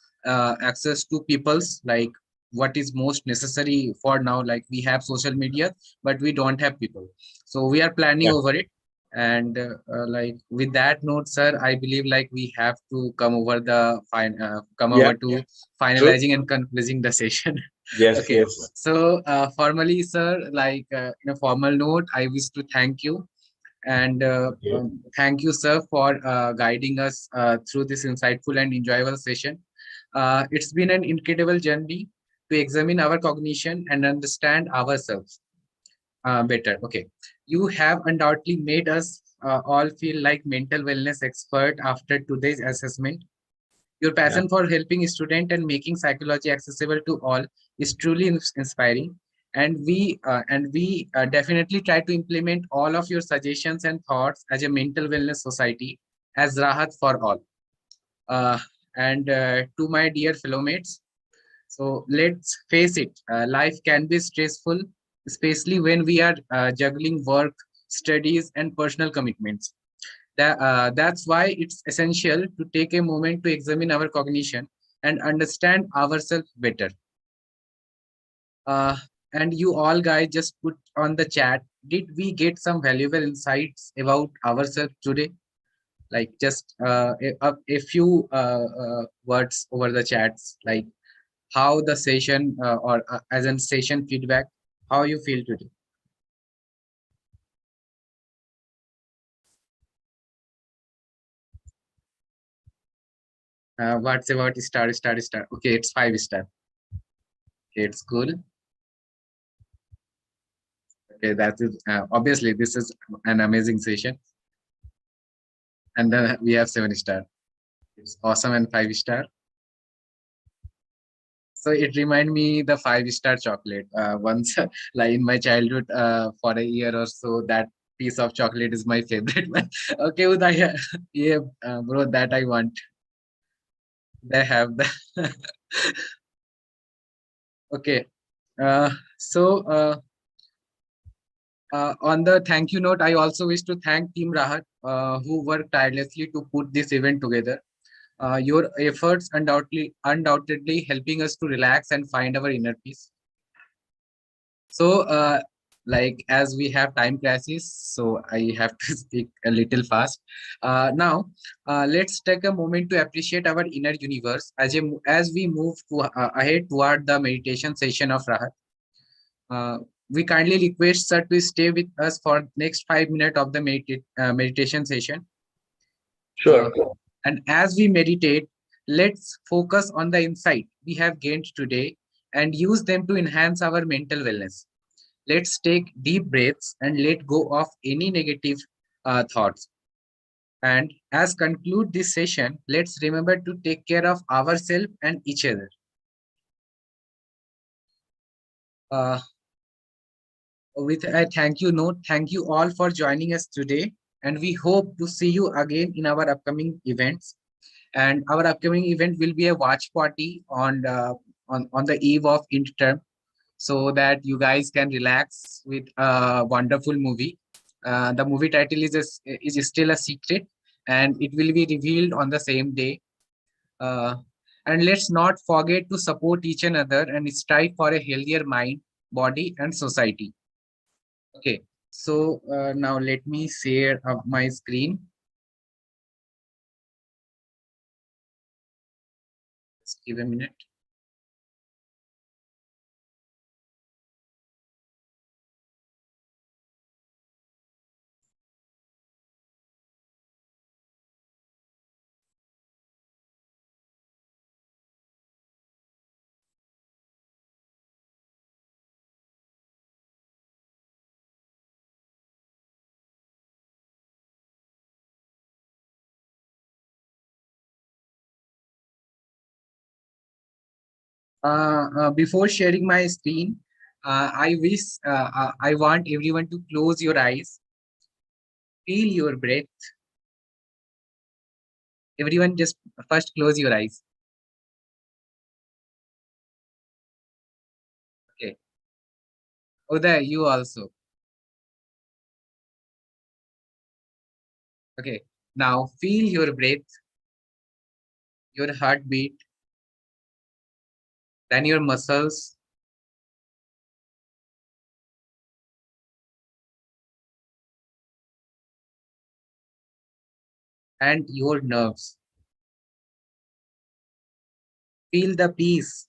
people's, like what is most necessary for now. Like we have social media, but we don't have people, so we are planning Yeah. over it. And like with that note, sir, I believe like we have to come over Yeah. to True. finalizing and concluding the session. Yes. Okay, Yes. so formally, sir, like in a formal note, I wish to thank you. And Okay. thank you, sir, for guiding us through this insightful and enjoyable session. It's been an incredible journey to examine our cognition and understand ourselves better. Okay, you have undoubtedly made us all feel like mental wellness expert after today's assessment. Your Yeah. passion for helping students and making psychology accessible to all is truly inspiring. And we definitely try to implement all of your suggestions and thoughts as a mental wellness society, as Rahat for all. Uh, and to my dear fellow mates, so let's face it, life can be stressful, especially when we are juggling work, studies, and personal commitments. That's why it's essential to take a moment to examine our cognition and understand ourselves better. Uh, and you all guys just put on the chat, did we get some valuable insights about ourselves today? Like just a few words over the chats, like how the session or as a session feedback, how you feel today. What's about star? Okay, it's 5 star. Okay, it's cool. Okay, that is obviously this is an amazing session. And then we have 7 star. It's awesome and 5 star. So it remind me the 5 star chocolate. Once, like in my childhood, for a year or so, that piece of chocolate is my favorite one. Okay, Uday, yeah, bro, that I want. They have the. Okay. Uh, so on the thank you note, I also wish to thank Team Rahat, who worked tirelessly to put this event together. Your efforts undoubtedly helping us to relax and find our inner peace. So, like as we have time crisis, so I have to speak a little fast. Now, let's take a moment to appreciate our inner universe as we move ahead toward the meditation session of Rahat. Uh, we kindly request sir to stay with us for next 5 minutes of the meditation session. Uh, Sure. and as we meditate, let's focus on the insight we have gained today and use them to enhance our mental wellness. Let's take deep breaths and let go of any negative thoughts. And as conclude this session, let's remember to take care of ourselves and each other. Uh, with a thank you note, thank you all for joining us today, and we hope to see you again in our upcoming events. And our upcoming event will be a watch party on the eve of interterm, so that you guys can relax with a wonderful movie. The movie title is still a secret, and it will be revealed on the same day. Uh, and let's not forget to support each another and strive for a healthier mind, body, and society. Okay, so now let me share up my screen. Just give a minute. Before sharing my screen, I want everyone to close your eyes, feel your breath. Everyone just first close your eyes. Okay. Uday, you also. Okay. Now feel your breath, your heartbeat, then your muscles, and your nerves. Feel the peace.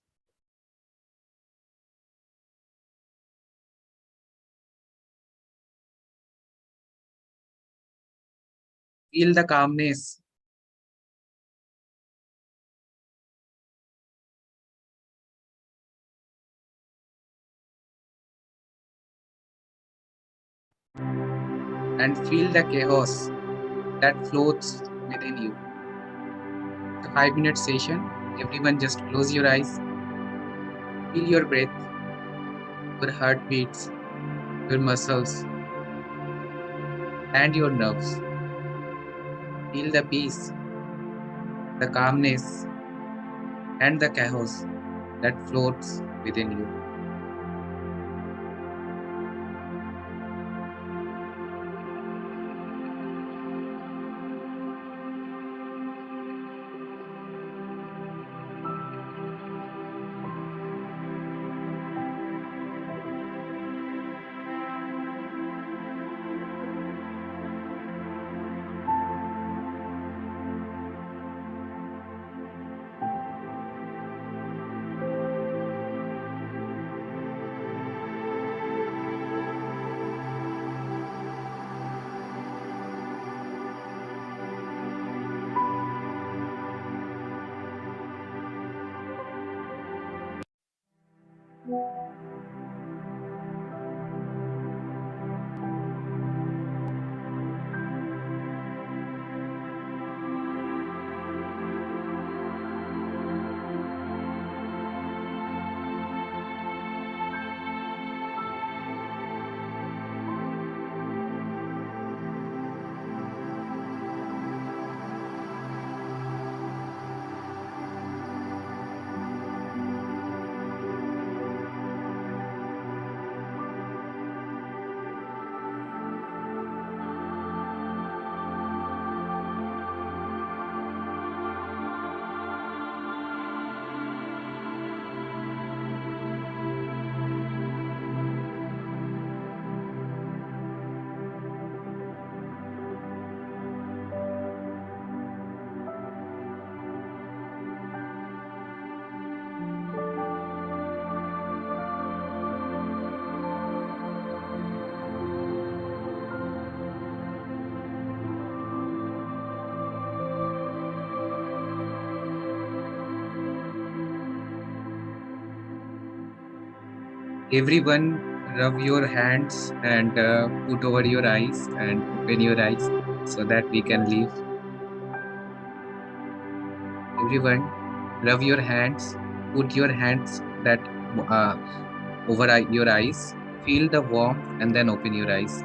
Feel the calmness. And feel the chaos that floats within you. It's a 5 minute session. Everyone just close your eyes. Feel your breath, your heartbeats, your muscles, and your nerves. Feel the peace, the calmness, and the chaos that floats within you. Everyone, rub your hands and put over your eyes and open your eyes so that we can leave. Everyone, rub your hands, put your hands that uh, over your eyes, feel the warmth, and then open your eyes.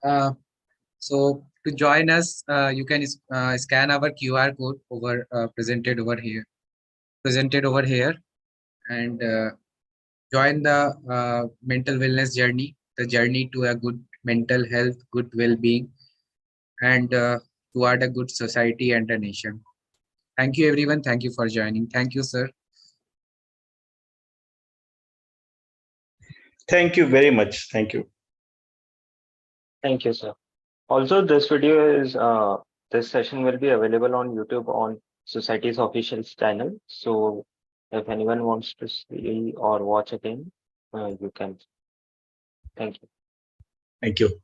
Uh, so to join us, you can scan our QR code over presented over here, and join the mental wellness journey, the journey to a good mental health, good well-being, and toward a good society and a nation. Thank you, everyone. Thank you for joining. Thank you, sir. Thank you very much. Thank you. Thank you, sir. Also, this video is this session will be available on YouTube on Society's official channel. So if anyone wants to see or watch again, you can. Thank you. Thank you.